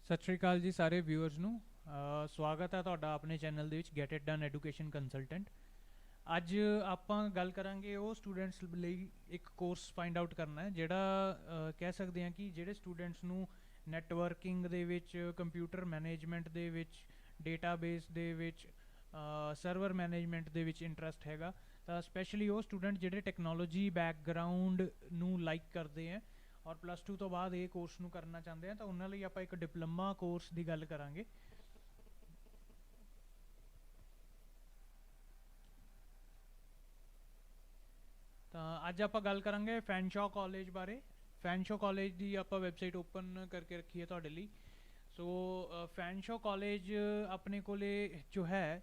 ਸਤਿ ਸ਼੍ਰੀ ਅਕਾਲ ਜੀ ਸਾਰੇ ਵਿਊਅਰਸ ਨੂੰ। ਸਵਾਗਤ ਹੈ ਤੁਹਾਡਾ ਆਪਣੇ ਚੈਨਲ ਦੇ ਵਿੱਚ get it done education consultant. ਅੱਜ ਆਪਾਂ ਗੱਲ ਕਰਾਂਗੇ ਉਹ ਸਟੂਡੈਂਟਸ ਲਈ ਇੱਕ ਕੋਰਸ ਫਾਈਂਡ ਆਊਟ ਕਰਨਾ ਹੈ ਜਿਹੜਾ ਕਹਿ ਸਕਦੇ ਹਾਂ ਕਿ ਜਿਹੜੇ ਸਟੂਡੈਂਟਸ ਨੂੰ ਨੈਟਵਰਕਿੰਗ ਦੇ ਵਿੱਚ, ਕੰਪਿਊਟਰ ਮੈਨੇਜਮੈਂਟ ਦੇ ਵਿੱਚ, ਡੇਟਾਬੇਸ ਦੇ ਵਿੱਚ, ਸਰਵਰ ਮੈਨੇਜਮੈਂਟ ਦੇ ਵਿੱਚ ਇੰਟਰਸਟ ਹੈਗਾ। ਤਾਂ ਸਪੈਸ਼ਲੀ ਉਹ ਸਟੂਡੈਂਟ ਜਿਹੜੇ ਟੈਕਨੋਲੋਜੀ ਬੈਕਗਰਾਊਂਡ ਨੂੰ ਲਾਈਕ ਕਰਦੇ ਹੈ ਔਰ +2 ਤੋਂ ਬਾਅਦ ਇਹ ਕੋਰਸ ਨੂੰ ਕਰਨਾ ਚਾਹੁੰਦੇ ਆ, ਤਾਂ ਉਹਨਾਂ ਲਈ ਆਪਾਂ ਇੱਕ ਡਿਪਲੋਮਾ ਕੋਰਸ ਦੀ ਗੱਲ ਕਰਾਂਗੇ। ਤਾਂ ਅੱਜ ਆਪਾਂ ਗੱਲ ਕਰਾਂਗੇ ਫੈਨਸ਼ੋ ਕਾਲਜ ਬਾਰੇ। ਫੈਨਸ਼ੋ ਕਾਲਜ ਦੀ ਆਪਾਂ ਵੈਬਸਾਈਟ ਓਪਨ ਕਰਕੇ ਰੱਖੀ ਹੈ ਤੁਹਾਡੇ ਲਈ। ਸੋ ਫੈਨਸ਼ੋ ਕਾਲਜ ਆਪਣੇ ਕੋਲੇ ਜੋ ਹੈ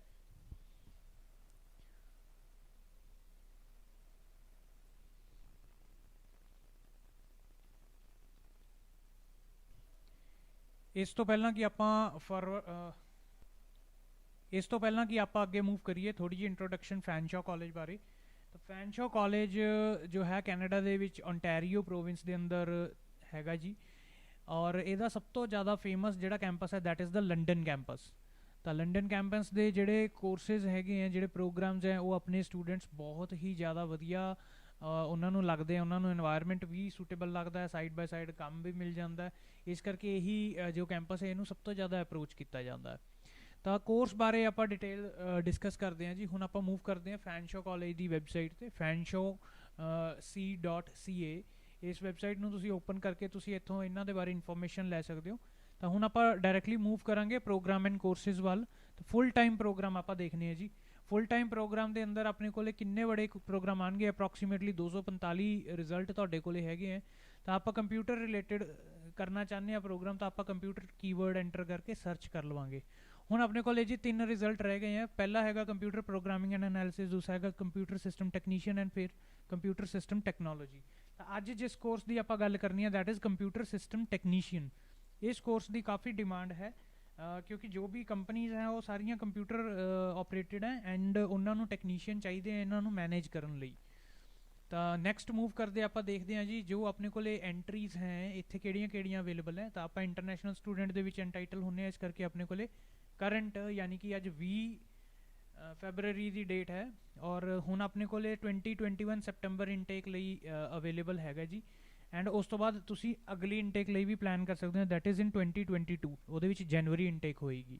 ਇਸ ਤੋਂ ਪਹਿਲਾਂ ਕਿ ਆਪਾਂ ਅੱਗੇ ਮੂਵ ਕਰੀਏ, ਥੋੜੀ ਜਿਹੀ ਇੰਟਰੋਡਕਸ਼ਨ ਫੈਨਸ਼ੋ ਕਾਲਜ ਬਾਰੇ। ਤਾਂ ਫੈਨਸ਼ੋ ਕਾਲਜ ਜੋ ਹੈ ਕੈਨੇਡਾ ਦੇ ਵਿੱਚ ਓਨਟਾਰੀਓ ਪ੍ਰੋਵਿੰਸ ਦੇ ਅੰਦਰ ਹੈਗਾ ਜੀ। ਔਰ ਇਹਦਾ ਸਭ ਤੋਂ ਜ਼ਿਆਦਾ ਫੇਮਸ ਜਿਹੜਾ ਕੈਂਪਸ ਹੈ that is the London campus. ਤਾਂ ਲੰਡਨ ਕੈਂਪਸ ਦੇ ਜਿਹੜੇ ਕੋਰਸਿਸ ਹੈਗੇ ਆ, ਜਿਹੜੇ ਪ੍ਰੋਗਰਾਮਸ ਹੈ, ਉਹ ਆਪਣੇ ਸਟੂਡੈਂਟਸ ਬਹੁਤ ਹੀ ਜ਼ਿਆਦਾ ਵਧੀਆ ਉਹਨਾਂ ਨੂੰ ਲੱਗਦੇ ਆ। ਉਹਨਾਂ ਨੂੰ ਇਨਵਾਇਰਮੈਂਟ ਵੀ ਸੂਟੇਬਲ ਲੱਗਦਾ ਹੈ, ਸਾਈਡ ਬਾਈ ਸਾਈਡ ਕੰਮ ਵੀ ਮਿਲ ਜਾਂਦਾ ਹੈ। ਇਸ ਕਰਕੇ ਇਹੀ ਜੋ ਕੈਂਪਸ ਹੈ ਇਹਨੂੰ ਸਭ ਤੋਂ ਜ਼ਿਆਦਾ ਅਪਰੋਚ ਕੀਤਾ ਜਾਂਦਾ ਹੈ। ਤਾਂ ਕੋਰਸ ਬਾਰੇ ਆਪਾਂ ਡਿਟੇਲ ਡਿਸਕਸ ਕਰਦੇ ਹਾਂ ਜੀ। ਹੁਣ ਆਪਾਂ ਮੂਵ ਕਰਦੇ ਹਾਂ ਫੈਨਸ਼ੋ ਕਾਲਜ ਦੀ ਵੈਬਸਾਈਟ ਤੇ, fanshaw.ca। ਇਸ ਵੈਬਸਾਈਟ ਨੂੰ ਤੁਸੀਂ ਓਪਨ ਕਰਕੇ ਤੁਸੀਂ ਇੱਥੋਂ ਇਹਨਾਂ ਦੇ ਬਾਰੇ ਇਨਫੋਰਮੇਸ਼ਨ ਲੈ ਸਕਦੇ ਹੋ। ਤਾਂ ਹੁਣ ਆਪਾਂ ਡਾਇਰੈਕਟਲੀ ਮੂਵ ਕਰਾਂਗੇ ਪ੍ਰੋਗਰਾਮ ਐਂਡ ਕੋਰਸਿਸ ਵੱਲ। ਤਾਂ ਫੁੱਲ ਟਾਈਮ ਪ੍ਰੋਗਰਾਮ ਆਪਾਂ ਦੇਖਨੇ ਆ ਜੀ। ਫੁੱਲ ਟਾਈਮ ਪ੍ਰੋਗਰਾਮ ਦੇ ਅੰਦਰ ਆਪਣੇ ਕੋਲੇ ਕਿੰਨੇ ਬੜੇ ਪ੍ਰੋਗਰਾਮ ਆਣਗੇ? ਅਪਰੋਕਸੀਮੇਟਲੀ 245 ਰਿਜ਼ਲਟ ਤੁਹਾਡੇ ਕੋਲੇ ਹੈਗੇ ਆ। ਤਾਂ ਆਪਾਂ ਕੰਪਿਊਟਰ ਰਿਲੇਟਡ ਕਰਨਾ ਚਾਹੁੰਦੇ ਆ ਪ੍ਰੋਗਰਾਮ, ਤਾਂ ਆਪਾਂ ਕੰਪਿਊਟਰ ਕੀਵਰਡ ਐਂਟਰ ਕਰਕੇ ਸਰਚ ਕਰ ਲਵਾਂਗੇ। ਹੁਣ ਆਪਣੇ ਕੋਲ ਜੀ 3 ਰਿਜ਼ਲਟ ਰਹਿ ਗਏ ਆ। ਪਹਿਲਾ ਹੈਗਾ ਕੰਪਿਊਟਰ ਪ੍ਰੋਗਰਾਮਿੰਗ ਐਂਡ ਐਨਾਲਿਸਿਸ, ਦੂਸਰਾ ਹੈਗਾ ਕੰਪਿਊਟਰ ਸਿਸਟਮ ਟੈਕਨੀਸ਼ੀਅਨ ਐਂਡ ਫਿਰ ਕੰਪਿਊਟਰ ਸਿਸਟਮ ਟੈਕਨੋਲੋਜੀ। ਤਾਂ ਅੱਜ ਜਿਸ ਕੋਰਸ ਦੀ ਆਪਾਂ ਗੱਲ ਕਰਨੀ ਹੈ that is computer system technician. ਇਸ ਕੋਰਸ ਦੀ ਕਾफ़ੀ ਡਿਮਾਂਡ ਹੈ ਕਿਉਂਕਿ ਜੋ ਵੀ ਕੰਪਨੀਜ਼ ਹੈ ਉਹ ਸਾਰੀਆਂ ਕੰਪਿਊਟਰ ਆਪਰੇਟਡ ਹੈ ਐਂਡ ਉਹਨਾਂ ਨੂੰ ਟੈਕਨੀਸ਼ੀਅਨ ਚਾਹੀਦੇ ਆ ਇਹਨਾਂ ਨੂੰ ਮੈਨੇਜ ਕਰਨ ਲਈ। ਤਾਂ ਨੈਕਸਟ ਮੂਵ ਕਰਦੇ ਆਪਾਂ ਦੇਖਦੇ ਹਾਂ ਜੀ ਜੋ ਆਪਣੇ ਕੋਲੇ ਐਂਟਰੀਜ਼ ਹੈ ਇੱਥੇ ਕਿਹੜੀਆਂ ਕਿਹੜੀਆਂ ਅਵੇਲੇਬਲ ਹੈ। ਤਾਂ ਆਪਾਂ ਇੰਟਰਨੈਸ਼ਨਲ ਸਟੂਡੈਂਟ ਦੇ ਵਿੱਚ ਐਂਟਾਈਟਲ ਹੁੰਦੇ ਆ, ਇਸ ਕਰਕੇ ਆਪਣੇ ਕੋਲੇ करंट यानी कि अज 20 फैबररी की डेट है और हुण अपने को 2021 सैप्टेंबर इनटेक ਲਈ अवेलेबल हैगा जी। एंड उस तो बाद तुसी अगली इनटेक ਲਈ भी प्लान कर सकते हो, दैट इज़ इन 2022 ਉਹਦੇ ਵਿੱਚ जनवरी इनटेक होएगी।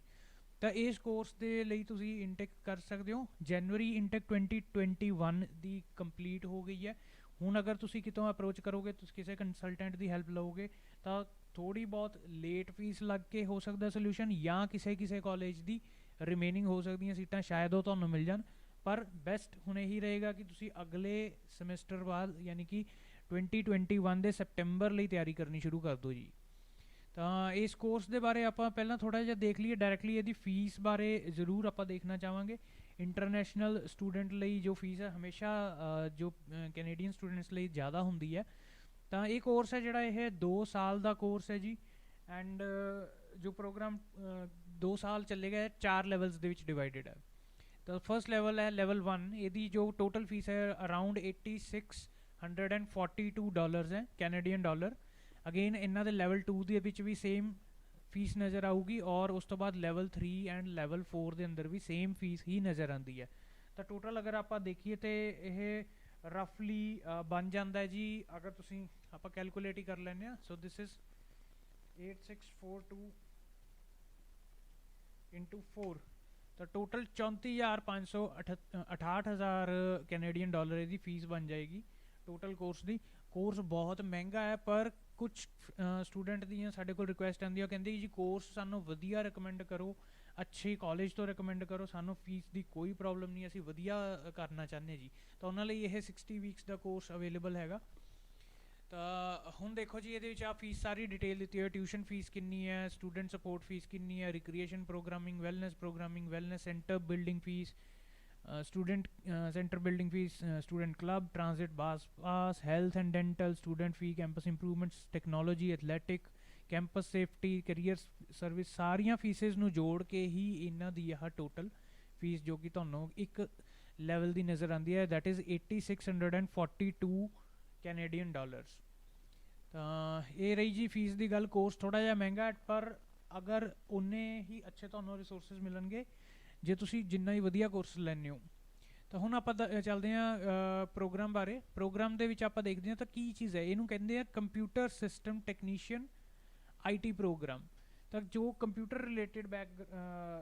ਤਾਂ ਇਸ ਕੋਰਸ ਦੇ ਲਈ ਤੁਸੀਂ ਇਨਟੇਕ ਕਰ ਸਕਦੇ ਹੋ। ਜਨਵਰੀ ਇਨਟੇਕ 2021 ਦੀ ਕੰਪਲੀਟ ਹੋ ਗਈ ਹੈ। ਹੁਣ ਅਗਰ ਤੁਸੀਂ ਕਿਤੋਂ ਅਪਰੋਚ ਕਰੋਗੇ, ਤੁਸੀਂ ਕਿਸੇ ਕੰਸਲਟੈਂਟ ਦੀ ਹੈਲਪ ਲਓਗੇ ਤਾਂ ਥੋੜੀ ਬਹੁਤ ਲੇਟ ਫੀਸ ਲੱਗ ਕੇ ਹੋ ਸਕਦਾ ਸੋਲੂਸ਼ਨ, ਜਾਂ ਕਿਸੇ ਕਾਲਜ ਦੀ ਰਿਮੇਨਿੰਗ ਹੋ ਸਕਦੀਆਂ ਸੀਟਾਂ ਸ਼ਾਇਦ ਉਹ ਤੁਹਾਨੂੰ ਮਿਲ ਜਾਣ। ਪਰ ਬੈਸਟ ਹੁਣ ਇਹੀ ਰਹੇਗਾ ਕਿ ਤੁਸੀਂ ਅਗਲੇ ਸਮੈਸਟਰ ਬਾਅਦ ਯਾਨੀ ਕਿ 2021 ਦੇ ਸੈਪਟੈਂਬਰ ਲਈ ਤਿਆਰੀ ਕਰਨੀ ਸ਼ੁਰੂ ਕਰ ਦਿਓ ਜੀ। ਤਾਂ ਇਸ ਕੋਰਸ ਦੇ ਬਾਰੇ ਆਪਾਂ ਪਹਿਲਾਂ ਥੋੜਾ ਜਿਹਾ ਦੇਖ ਲਈਏ। ਡਾਇਰੈਕਟਲੀ ਇਹਦੀ ਫੀਸ ਬਾਰੇ ਜ਼ਰੂਰ ਆਪਾਂ ਦੇਖਣਾ ਚਾਹਾਂਗੇ। ਇੰਟਰਨੈਸ਼ਨਲ ਸਟੂਡੈਂਟ ਲਈ ਜੋ ਫੀਸ ਹੈ ਹਮੇਸ਼ਾ ਜੋ ਕੈਨੇਡੀਅਨ ਸਟੂਡੈਂਟਸ ਲਈ ਜ਼ਿਆਦਾ ਹੁੰਦੀ ਹੈ। ਤਾਂ ਇਹ ਕੋਰਸ ਹੈ ਜਿਹੜਾ ਇਹ 2 ਸਾਲ ਦਾ ਕੋਰਸ ਹੈ ਜੀ। ਐਂਡ ਜੋ ਪ੍ਰੋਗਰਾਮ 2 ਸਾਲ ਚੱਲੇਗਾ 4 ਲੈਵਲਸ ਦੇ ਵਿੱਚ ਡਿਵਾਈਡਡ ਹੈ। ਤਾਂ ਫਸਟ ਲੈਵਲ ਹੈ ਲੈਵਲ 1। ਇਹਦੀ ਜੋ ਟੋਟਲ ਫੀਸ ਹੈ ਅਰਾਊਂਡ $8642 ਹੈ ਕੈਨੇਡੀਅਨ ਡਾਲਰ। ਅਗੇਨ ਇਹਨਾਂ ਦੇ ਲੈਵਲ 2 ਦੇ ਵਿੱਚ ਵੀ ਸੇਮ ਫੀਸ ਨਜ਼ਰ ਆਊਗੀ ਔਰ ਉਸ ਤੋਂ ਬਾਅਦ ਲੈਵਲ 3 ਐਂਡ ਲੈਵਲ 4 ਦੇ ਅੰਦਰ ਵੀ ਸੇਮ ਫੀਸ ਹੀ ਨਜ਼ਰ ਆਉਂਦੀ ਹੈ। ਤਾਂ ਟੋਟਲ ਅਗਰ ਆਪਾਂ ਦੇਖੀਏ ਤਾਂ ਇਹ ਰਫਲੀ ਬਣ ਜਾਂਦਾ ਹੈ ਜੀ, ਅਗਰ ਤੁਸੀਂ ਆਪਾਂ ਕੈਲਕੂਲੇਟ ਹੀ ਕਰ ਲੈਂਦੇ ਹਾਂ। ਸੋ ਦਿਸ ਇਜ਼ 8642 इंटू 4। तो टोटल 34,568 कैनेडियन डॉलर की फीस बन जाएगी टोटल कोर्स की। कोर्स बहुत महंगा है पर कुछ स्टूडेंट दी साढ़े को रिक्वेस्ट आती है, कहते जी कोर्स सानू वधिया रिकमेंड करो, अच्छे कॉलेज तो रिकमेंड करो, सानू फीस की कोई प्रॉब्लम नहीं, असी वधिया करना चाहते जी। तो उन्होंने यह 60 वीक्स का कोर्स अवेलेबल हैगा। तो ਹੁਣ ਦੇਖੋ ਜੀ ਇਹਦੇ ਵਿੱਚ ਆ ਫੀਸ ਸਾਰੀ ਡਿਟੇਲ ਦਿੱਤੀ ਹੋਈ ਹੈ। ਟਿਊਸ਼ਨ ਫੀਸ ਕਿੰਨੀ ਹੈ, ਸਟੂਡੈਂਟ ਸਪੋਰਟ ਫੀਸ ਕਿੰਨੀ ਹੈ, recreation programming, wellness centre building fee, student centre building fee, student club, transit bus pass, health and dental, student fee, campus improvements, technology, athletic, campus safety, career service, सारिया फीसिस नूं जोड़ के ही इन्हां दी आह total fees जो कि तुहानूं एक लैवल दी नज़र आती है दैट इज़ 8642 कैनेडियन डॉलर्स। तो ये रही जी फीस की गल। कोर्स थोड़ा जिहा महंगा है पर ਅਗਰ ਉਨੇ ਹੀ ਅੱਛੇ ਤੁਹਾਨੂੰ ਰਿਸੋਰਸਿਸ ਮਿਲਣਗੇ ਜੇ ਤੁਸੀਂ ਜਿੰਨਾ ਹੀ ਵਧੀਆ ਕੋਰਸ ਲੈਂਦੇ ਹੋ। ਤਾਂ ਹੁਣ ਆਪਾਂ ਚੱਲਦੇ ਹਾਂ ਪ੍ਰੋਗਰਾਮ ਬਾਰੇ। ਪ੍ਰੋਗਰਾਮ ਦੇ ਵਿੱਚ ਆਪਾਂ ਦੇਖਦੇ ਹਾਂ ਤਾਂ ਕੀ ਚੀਜ਼ ਹੈ, ਇਹਨੂੰ ਕਹਿੰਦੇ ਆ computer system technician IT program. ਤਾਂ ਜੋ ਕੰਪਿਊਟਰ ਰਿਲੇਟਡ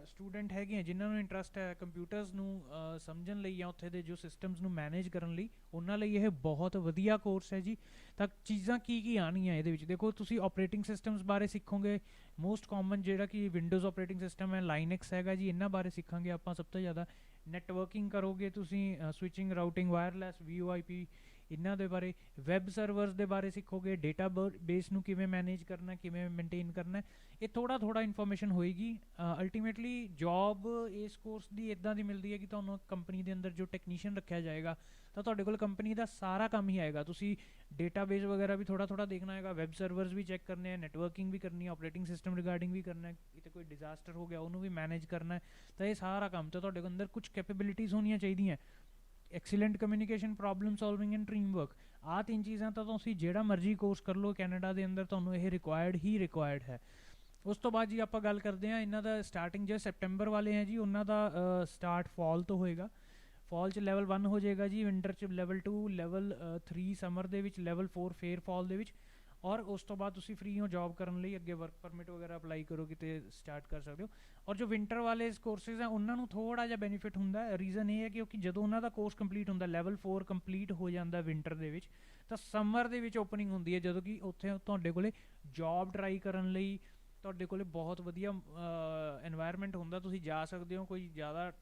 ਸਟੂਡੈਂਟ ਹੈਗੇ ਆ ਜਿਨ੍ਹਾਂ ਨੂੰ ਇੰਟਰਸਟ ਹੈ ਕੰਪਿਊਟਰਸ ਨੂੰ ਸਮਝਣ ਲਈ ਜਾਂ ਉੱਥੇ ਦੇ ਜੋ ਸਿਸਟਮਸ ਨੂੰ ਮੈਨੇਜ ਕਰਨ ਲਈ, ਉਹਨਾਂ ਲਈ ਇਹ ਬਹੁਤ ਵਧੀਆ ਕੋਰਸ ਹੈ ਜੀ। ਤਾਂ ਚੀਜ਼ਾਂ ਕੀ ਆਉਣਗੀਆਂ ਇਹਦੇ ਵਿੱਚ, ਦੇਖੋ ਤੁਸੀਂ ਆਪਰੇਟਿੰਗ ਸਿਸਟਮਸ ਬਾਰੇ ਸਿੱਖੋਗੇ। ਮੋਸਟ ਕਾਮਨ ਜਿਹੜਾ ਕਿ ਵਿੰਡੋਜ਼ ਆਪਰੇਟਿੰਗ ਸਿਸਟਮ ਹੈ, ਲਾਈਨੈਕਸ ਹੈਗਾ ਜੀ, ਇਹਨਾਂ ਬਾਰੇ ਸਿੱਖਾਂਗੇ ਆਪਾਂ ਸਭ ਤੋਂ ਜ਼ਿਆਦਾ। ਨੈਟਵਰਕਿੰਗ ਕਰੋਗੇ ਤੁਸੀਂ, ਸਵਿਚਿੰਗ, ਰਾਊਟਿੰਗ, ਵਾਇਰਲੈਸ, VoIP, ਇਹਨਾਂ ਦੇ ਬਾਰੇ। ਵੈਬ ਸਰਵਰਸ ਦੇ ਬਾਰੇ ਸਿੱਖੋਗੇ, ਡੇਟਾ ਬੇਸ ਨੂੰ ਕਿਵੇਂ ਮੈਨੇਜ ਕਰਨਾ, ਕਿਵੇਂ ਮੇਨਟੇਨ ਕਰਨਾ, ਇਹ ਥੋੜਾ ਇਨਫੋਰਮੇਸ਼ਨ ਹੋਏਗੀ। ਅਲਟੀਮੇਟਲੀ ਜੌਬ ਇਸ ਕੋਰਸ ਦੀ ਇੱਦਾਂ ਦੀ ਮਿਲਦੀ ਹੈ ਕਿ ਤੁਹਾਨੂੰ ਕੰਪਨੀ ਦੇ ਅੰਦਰ ਜੋ ਟੈਕਨੀਸ਼ੀਅਨ ਰੱਖਿਆ ਜਾਏਗਾ ਤਾਂ ਤੁਹਾਡੇ ਕੋਲ ਕੰਪਨੀ ਦਾ ਸਾਰਾ ਕੰਮ ਹੀ ਆਏਗਾ। ਤੁਸੀਂ ਡੇਟਾਬੇਸ ਵਗੈਰਾ ਵੀ ਥੋੜਾ ਦੇਖਣਾ ਹੈਗਾ, ਵੈਬ ਸਰਵਰਸ ਵੀ ਚੈੱਕ ਕਰਨੇ ਹੈ, ਨੈਟਵਰਕਿੰਗ ਵੀ ਕਰਨੀ ਹੈ, ਆਪਰੇਟਿੰਗ ਸਿਸਟਮ ਰਿਗਾਰਡਿੰਗ ਵੀ ਕਰਨਾ ਹੈ, ਕਿਤੇ ਕੋਈ ਡਿਜ਼ਾਸਟਰ ਹੋ ਗਿਆ ਉਹਨੂੰ ਵੀ ਮੈਨੇਜ ਕਰਨਾ ਹੈ। ਤਾਂ ਇਹ ਸਾਰਾ ਕੰਮ ਤਾਂ ਤੁਹਾਡੇ ਅੰਦਰ ਕੁਝ ਕੈਪੇਬਿਲਿਟੀਜ਼ ਹੋਣੀਆਂ ਚਾਹੀਦੀਆਂ। Excellent communication, problem solving and team work, ਆਹ 3 ਚੀਜ਼ਾਂ ਤਾਂ ਤੁਸੀਂ ਜਿਹੜਾ ਮਰਜ਼ੀ ਕੋਰਸ ਕਰ ਲਓ ਕੈਨੇਡਾ ਦੇ ਅੰਦਰ, ਤੁਹਾਨੂੰ ਇਹ ਰਿਕੁਆਇਰਡ ਹੈ। ਉਸ ਤੋਂ ਬਾਅਦ ਜੀ ਆਪਾਂ ਗੱਲ ਕਰਦੇ ਹਾਂ ਇਹਨਾਂ ਦਾ ਸਟਾਰਟਿੰਗ ਜੋ ਸੈਪਟੈਂਬਰ ਵਾਲੇ ਹੈ ਜੀ, ਉਹਨਾਂ ਦਾ ਸਟਾਰਟ ਫਾਲ ਤੋਂ ਹੋਏਗਾ। ਫਾਲ 'ਚ ਲੈਵਲ 1 ਹੋ ਜਾਏਗਾ ਜੀ, ਵਿੰਟਰ 'ਚ ਲੈਵਲ 2, ਲੈਵਲ 3 ਸਮਰ ਦੇ ਵਿੱਚ, ਲੈਵਲ 4 ਫੇਰ ਫਾਲ ਦੇ ਵਿੱਚ। ਔਰ ਉਸ ਤੋਂ ਬਾਅਦ ਤੁਸੀਂ ਫ੍ਰੀ ਹੋ ਜੌਬ ਕਰਨ ਲਈ, ਅੱਗੇ ਵਰਕ ਪਰਮਿਟ ਵਗੈਰਾ ਅਪਲਾਈ ਕਰੋ ਕਿਤੇ ਸਟਾਰਟ ਕਰ ਸਕਦੇ ਹੋ। ਔਰ ਜੋ ਵਿੰਟਰ ਵਾਲੇ ਕੋਰਸਿਸ ਹੈ ਉਹਨਾਂ ਨੂੰ ਥੋੜਾ ਜਿਹਾ ਬੈਨੀਫਿਟ ਹੁੰਦਾ ਹੈ। ਰੀਜ਼ਨ ਇਹ ਹੈ ਕਿਉਂਕਿ ਜਦੋਂ ਉਹਨਾਂ ਦਾ ਕੋਰਸ ਕੰਪਲੀਟ ਹੁੰਦਾ, ਲੈਵਲ 4 ਕੰਪਲੀਟ ਹੋ ਜਾਂਦਾ ਵਿੰਟਰ ਦੇ ਵਿੱਚ, ਤਾਂ ਸਮਰ ਦੇ ਵਿੱਚ ਓਪਨਿੰਗ ਹੁੰਦੀ ਹੈ, ਜਦੋਂ ਕਿ ਉੱਥੇ ਤੁਹਾਡੇ ਕੋਲੇ ਜੌਬ ਟਰਾਈ ਕਰਨ ਲਈ ਤੁਹਾਡੇ ਕੋਲੇ ਬਹੁਤ ਵਧੀਆ ਐਨਵਾਇਰਨਮੈਂਟ ਹੁੰਦਾ, ਤੁਸੀਂ ਜਾ ਸਕਦੇ ਹੋ, ਕੋਈ ਜ਼ਿਆਦਾ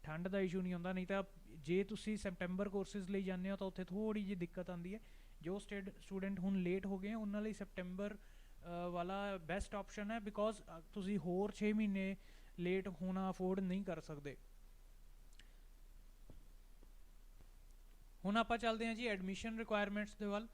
ਠੰਡ ਦਾ ਇਸ਼ੂ ਨਹੀਂ ਹੁੰਦਾ। ਨਹੀਂ ਤਾਂ ਜੇ ਤੁਸੀਂ ਸੈਪਟੈਂਬਰ ਕੋਰਸਿਸ ਲਈ ਜਾਂਦੇ ਹੋ ਤਾਂ ਉੱਥੇ ਥੋੜੀ ਜਿਹੀ ਦਿੱਕਤ ਆਉਂਦੀ ਹੈ। ਜੋ ਸਟੂਡੈਂਟ ਹੁਣ ਲੇਟ ਹੋ ਗਏ ਉਹਨਾਂ ਲਈ ਸੈਪਟੈਂਬਰ ਵਾਲਾ ਬੈਸਟ ਆਪਸ਼ਨ ਹੈ, ਬਿਕੋਜ਼ ਤੁਸੀਂ ਹੋਰ 6 ਮਹੀਨੇ ਲੇਟ ਹੋਣਾ ਅਫੋਰਡ ਨਹੀਂ ਕਰ ਸਕਦੇ। ਹੁਣ ਆਪਾਂ ਚੱਲਦੇ ਹਾਂ ਜੀ ਐਡਮਿਸ਼ਨ ਰਿਕੁਆਇਰਮੈਂਟਸ ਦੇ ਵੱਲ।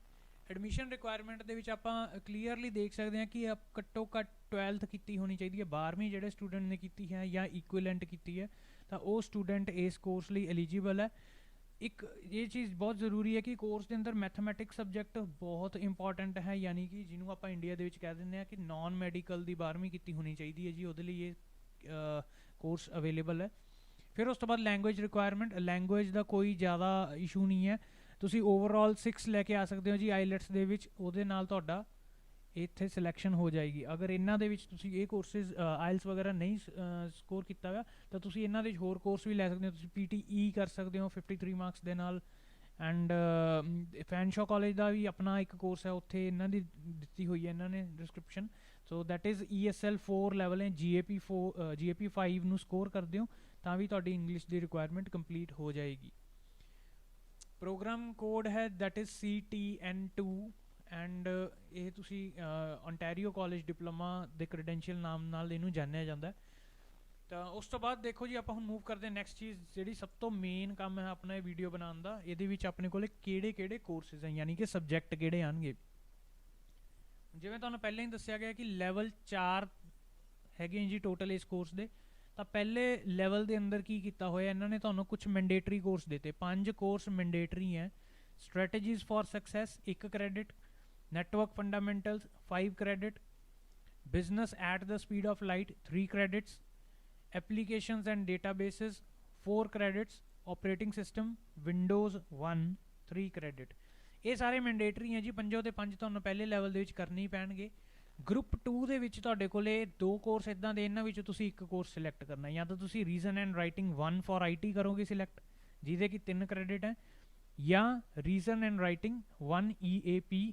ਐਡਮਿਸ਼ਨ ਰਿਕੁਆਇਰਮੈਂਟ ਦੇ ਵਿੱਚ ਆਪਾਂ ਕਲੀਅਰਲੀ ਦੇਖ ਸਕਦੇ ਹਾਂ ਕਿ ਘੱਟੋ ਘੱਟ 12th ਕੀਤੀ ਹੋਣੀ ਚਾਹੀਦੀ ਹੈ। 12ਵੀਂ ਜਿਹੜੇ ਸਟੂਡੈਂਟ ਨੇ ਕੀਤੀ ਹੈ ਜਾਂ ਇਕੁਇਲੈਂਟ ਕੀਤੀ ਹੈ ਤਾਂ ਉਹ ਸਟੂਡੈਂਟ ਇਸ ਕੋਰਸ ਲਈ ਐਲੀਜੀਬਲ ਹੈ। ਇੱਕ ਇਹ ਚੀਜ਼ ਬਹੁਤ ਜ਼ਰੂਰੀ ਹੈ ਕਿ ਕੋਰਸ ਦੇ ਅੰਦਰ ਮੈਥਮੈਟਿਕਸ ਸਬਜੈਕਟ ਬਹੁਤ ਇੰਪੋਰਟੈਂਟ ਹੈ, ਯਾਨੀ ਕਿ ਜਿਹਨੂੰ ਆਪਾਂ ਇੰਡੀਆ ਦੇ ਵਿੱਚ ਕਹਿ ਦਿੰਦੇ ਹਾਂ ਕਿ ਨਾਨ ਮੈਡੀਕਲ ਦੀ 12ਵੀਂ ਕੀਤੀ ਹੋਣੀ ਚਾਹੀਦੀ ਹੈ ਜੀ, ਉਹਦੇ ਲਈ ਇਹ ਕੋਰਸ ਅਵੇਲੇਬਲ ਹੈ। ਫਿਰ ਉਸ ਤੋਂ ਬਾਅਦ ਲੈਂਗੁਏਜ ਰਿਕੁਆਇਰਮੈਂਟ, ਲੈਂਗੁਏਜ ਦਾ ਕੋਈ ਜ਼ਿਆਦਾ ਇਸ਼ੂ ਨਹੀਂ ਹੈ, ਤੁਸੀਂ ਓਵਰਆਲ 6 ਲੈ ਕੇ ਆ ਸਕਦੇ ਹੋ ਜੀ ਆਈਲੈਟਸ ਦੇ ਵਿੱਚ, ਉਹਦੇ ਨਾਲ ਤੁਹਾਡਾ ਇੱਥੇ ਸਿਲੈਕਸ਼ਨ ਹੋ ਜਾਏਗੀ। ਅਗਰ ਇਹਨਾਂ ਦੇ ਵਿੱਚ ਤੁਸੀਂ ਇਹ ਕੋਰਸਿਸ ਆਇਲਸ ਵਗੈਰਾ ਨਹੀਂ ਸਕੋਰ ਕੀਤਾ ਹੋਇਆ ਤਾਂ ਤੁਸੀਂ ਇਹਨਾਂ ਦੇ ਹੋਰ ਕੋਰਸ ਵੀ ਲੈ ਸਕਦੇ ਹੋ। ਤੁਸੀਂ PTE ਕਰ ਸਕਦੇ ਹੋ 53 ਮਾਰਕਸ ਦੇ ਨਾਲ। ਐਂਡ ਫੈਨਸ਼ੋ ਕਾਲਜ ਦਾ ਵੀ ਆਪਣਾ ਇੱਕ ਕੋਰਸ ਹੈ, ਉੱਥੇ ਇਹਨਾਂ ਦੀ ਦਿੱਤੀ ਹੋਈ ਹੈ ਇਹਨਾਂ ਨੇ description. So that is ESL 4 level ਹੈ, GAP 5 ਨੂੰ ਸਕੋਰ ਕਰਦੇ ਹੋ ਤਾਂ ਵੀ ਤੁਹਾਡੀ ਇੰਗਲਿਸ਼ ਦੀ ਰਿਕੁਆਇਰਮੈਂਟ ਕੰਪਲੀਟ ਹੋ ਜਾਏਗੀ। ਪ੍ਰੋਗਰਾਮ ਕੋਡ ਹੈ ਦੈਟ ਇਜ਼ CTN2 ਐਂਡ ਇਹ ਤੁਸੀਂ ਓਨਟਾਰੀਓ ਕਾਲਜ ਡਿਪਲੋਮਾ ਦੇ ਕ੍ਰੈਡੈਂਸ਼ੀਅਲ ਨਾਮ ਨਾਲ ਇਹਨੂੰ ਜਾਣਿਆ ਜਾਂਦਾ। ਤਾਂ ਉਸ ਤੋਂ ਬਾਅਦ ਦੇਖੋ ਜੀ ਆਪਾਂ ਹੁਣ ਮੂਵ ਕਰਦੇ ਹਾਂ ਨੈਕਸਟ ਚੀਜ਼, ਜਿਹੜੀ ਸਭ ਤੋਂ ਮੇਨ ਕੰਮ ਹੈ ਆਪਣਾ ਇਹ ਵੀਡੀਓ ਬਣਾਉਣ ਦਾ। ਇਹਦੇ ਵਿੱਚ ਆਪਣੇ ਕੋਲੇ ਕਿਹੜੇ ਕੋਰਸਿਸ ਹੈ, ਯਾਨੀ ਕਿ ਸਬਜੈਕਟ ਕਿਹੜੇ ਆਉਣਗੇ। ਜਿਵੇਂ ਤੁਹਾਨੂੰ ਪਹਿਲਾਂ ਹੀ ਦੱਸਿਆ ਗਿਆ ਕਿ ਲੈਵਲ 4 ਹੈਗੇ ਜੀ ਟੋਟਲ ਇਸ ਕੋਰਸ ਦੇ। ਤਾਂ ਪਹਿਲੇ ਲੈਵਲ ਦੇ ਅੰਦਰ ਕੀ ਕੀਤਾ ਹੋਇਆ ਇਹਨਾਂ ਨੇ, ਤੁਹਾਨੂੰ ਕੁਝ ਮੈਂਡੇਟਰੀ ਕੋਰਸ ਦਿੱਤੇ। 5 ਕੋਰਸ ਮੈਂਡੇਟਰੀ ਹੈ। Strategies for success 1 credit, network fundamentals 5 credit, business at the speed of light 3 credits, applications and databases 4 credits, operating system windows 1 3 credit। ਇਹ ਸਾਰੇ ਮੈਂਡੇਟਰੀ ਹੈ ਜੀ, ਪੰਜੋ ਦੇ ਪੰਜ ਤੁਹਾਨੂੰ ਪਹਿਲੇ ਲੈਵਲ ਦੇ ਵਿੱਚ ਕਰਨੇ ਹੀ ਪੈਣਗੇ। ਗਰੁੱਪ 2 ਦੇ ਵਿੱਚ ਤੁਹਾਡੇ ਕੋਲੇ 2 ਕੋਰਸ ਇੱਦਾਂ ਦੇ, ਇਹਨਾਂ ਵਿੱਚੋਂ ਤੁਸੀਂ ਇੱਕ ਕੋਰਸ ਸਿਲੈਕਟ ਕਰਨਾ, ਜਾਂ ਤਾਂ ਤੁਸੀਂ reason and writing 1 for IT ਕਰੋਗੇ ਸਿਲੈਕਟ, ਜਿਹਦੇ ਕਿ 3 ਕ੍ਰੈਡਿਟ ਹੈ, ਜਾਂ reason and writing 1 EAP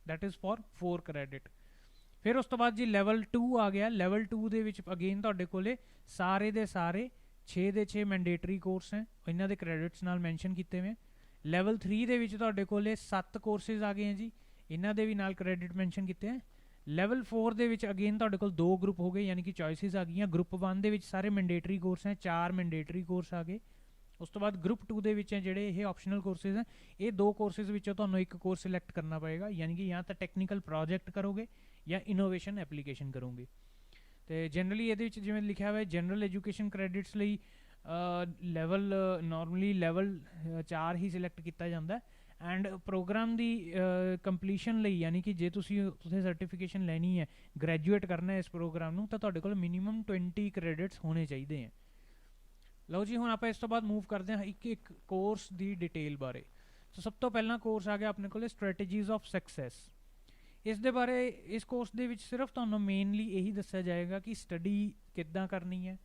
that is for 4 credit। ਫਿਰ ਉਸ ਤੋਂ ਬਾਅਦ ਜੀ ਲੈਵਲ 2 ਆ ਗਿਆ। ਲੈਵਲ 2 ਦੇ ਵਿੱਚ ਅਗੇਨ ਤੁਹਾਡੇ ਕੋਲੇ ਸਾਰੇ ਦੇ ਸਾਰੇ 6 ਦੇ 6 ਮੈਂਡੇਟਰੀ ਕੋਰਸ ਹੈ, ਇਹਨਾਂ ਦੇ ਕ੍ਰੈਡਿਟਸ ਨਾਲ ਮੈਂਸ਼ਨ ਕੀਤੇ ਹੋਏ। ਲੈਵਲ 3 ਦੇ ਵਿੱਚ ਤੁਹਾਡੇ ਕੋਲੇ 7 ਕੋਰਸਿਸ ਆ ਗਏ ਹੈ ਜੀ, ਇਹਨਾਂ ਦੇ ਵੀ ਨਾਲ ਕ੍ਰੈਡਿਟ ਮੈਂਸ਼ਨ ਕੀਤੇ ਹੈ। ਲੈਵਲ 4 ਦੇ ਵਿੱਚ ਅਗੇਨ ਤੁਹਾਡੇ ਕੋਲ 2 ਗਰੁੱਪ ਹੋ ਗਏ, ਯਾਨੀ ਕਿ ਚੋਇਸਿਸ ਆ ਗਈਆਂ। ਗਰੁੱਪ 1 ਦੇ ਵਿੱਚ ਸਾਰੇ ਮੈਂਡੇਟਰੀ ਕੋਰਸ ਹੈ, 4 ਮੈਂਡੇਟਰੀ ਕੋਰਸ ਆ ਗਏ। ਉਸ ਤੋਂ ਬਾਅਦ ਗਰੁੱਪ 2 ਦੇ ਵਿੱਚ ਜਿਹੜੇ ਇਹ ਆਪਸ਼ਨਲ ਕੋਰਸਿਸ ਹੈ, ਇਹ 2 ਕੋਰਸਿਸ ਵਿੱਚੋਂ ਤੁਹਾਨੂੰ ਇੱਕ ਕੋਰਸ ਸਿਲੈਕਟ ਕਰਨਾ ਪਏਗਾ, ਯਾਨੀ ਕਿ ਜਾਂ ਤਾਂ ਟੈਕਨੀਕਲ ਪ੍ਰੋਜੈਕਟ ਕਰੋਗੇ ਜਾਂ ਇਨੋਵੇਸ਼ਨ ਐਪਲੀਕੇਸ਼ਨ ਕਰੋਗੇ। ਤੇ ਜਨਰਲੀ ਇਹਦੇ ਵਿੱਚ ਜਿਵੇਂ ਲਿਖਿਆ ਹੋਇਆ ਜਨਰਲ ਐਜੂਕੇਸ਼ਨ ਕ੍ਰੈਡਿਟਸ ਲਈ ਲੈਵਲ ਨਾਰਮਲੀ ਲੈਵਲ 4 ਹੀ ਸਿਲੈਕਟ ਕੀਤਾ ਜਾਂਦਾ। ਐਂਡ ਪ੍ਰੋਗਰਾਮ ਦੀ ਕੰਪਲੀਸ਼ਨ ਲਈ ਯਾਨੀ ਕਿ ਜੇ ਤੁਸੀਂ ਉੱਥੇ ਸਰਟੀਫਿਕੇਸ਼ਨ ਲੈਣੀ ਹੈ, ਗ੍ਰੈਜੂਏਟ ਕਰਨਾ ਹੈ ਇਸ ਪ੍ਰੋਗਰਾਮ ਨੂੰ, ਤਾਂ ਤੁਹਾਡੇ ਕੋਲ ਮਿਨੀਮਮ 20 ਕ੍ਰੈਡਿਟਸ ਹੋਣੇ ਚਾਹੀਦੇ ਹੈ। ਲਓ ਜੀ, ਹੁਣ ਆਪਾਂ ਇਸ ਤੋਂ ਬਾਅਦ ਮੂਵ ਕਰਦੇ ਹਾਂ ਇੱਕ ਇੱਕ ਕੋਰਸ ਦੀ ਡਿਟੇਲ ਬਾਰੇ। ਸੋ ਸਭ ਤੋਂ ਪਹਿਲਾਂ ਕੋਰਸ ਆ ਗਿਆ ਆਪਣੇ ਕੋਲ ਸਟ੍ਰੈਟੇਜੀਜ਼ ਆਫ ਸਕਸੈਸ। ਇਸ ਦੇ ਬਾਰੇ ਇਸ ਕੋਰਸ ਦੇ ਵਿੱਚ ਸਿਰਫ ਤੁਹਾਨੂੰ ਮੇਨਲੀ ਇਹੀ ਦੱਸਿਆ ਜਾਏਗਾ ਕਿ ਸਟੱਡੀ ਕਿੱਦਾਂ ਕਰਨੀ ਹੈ,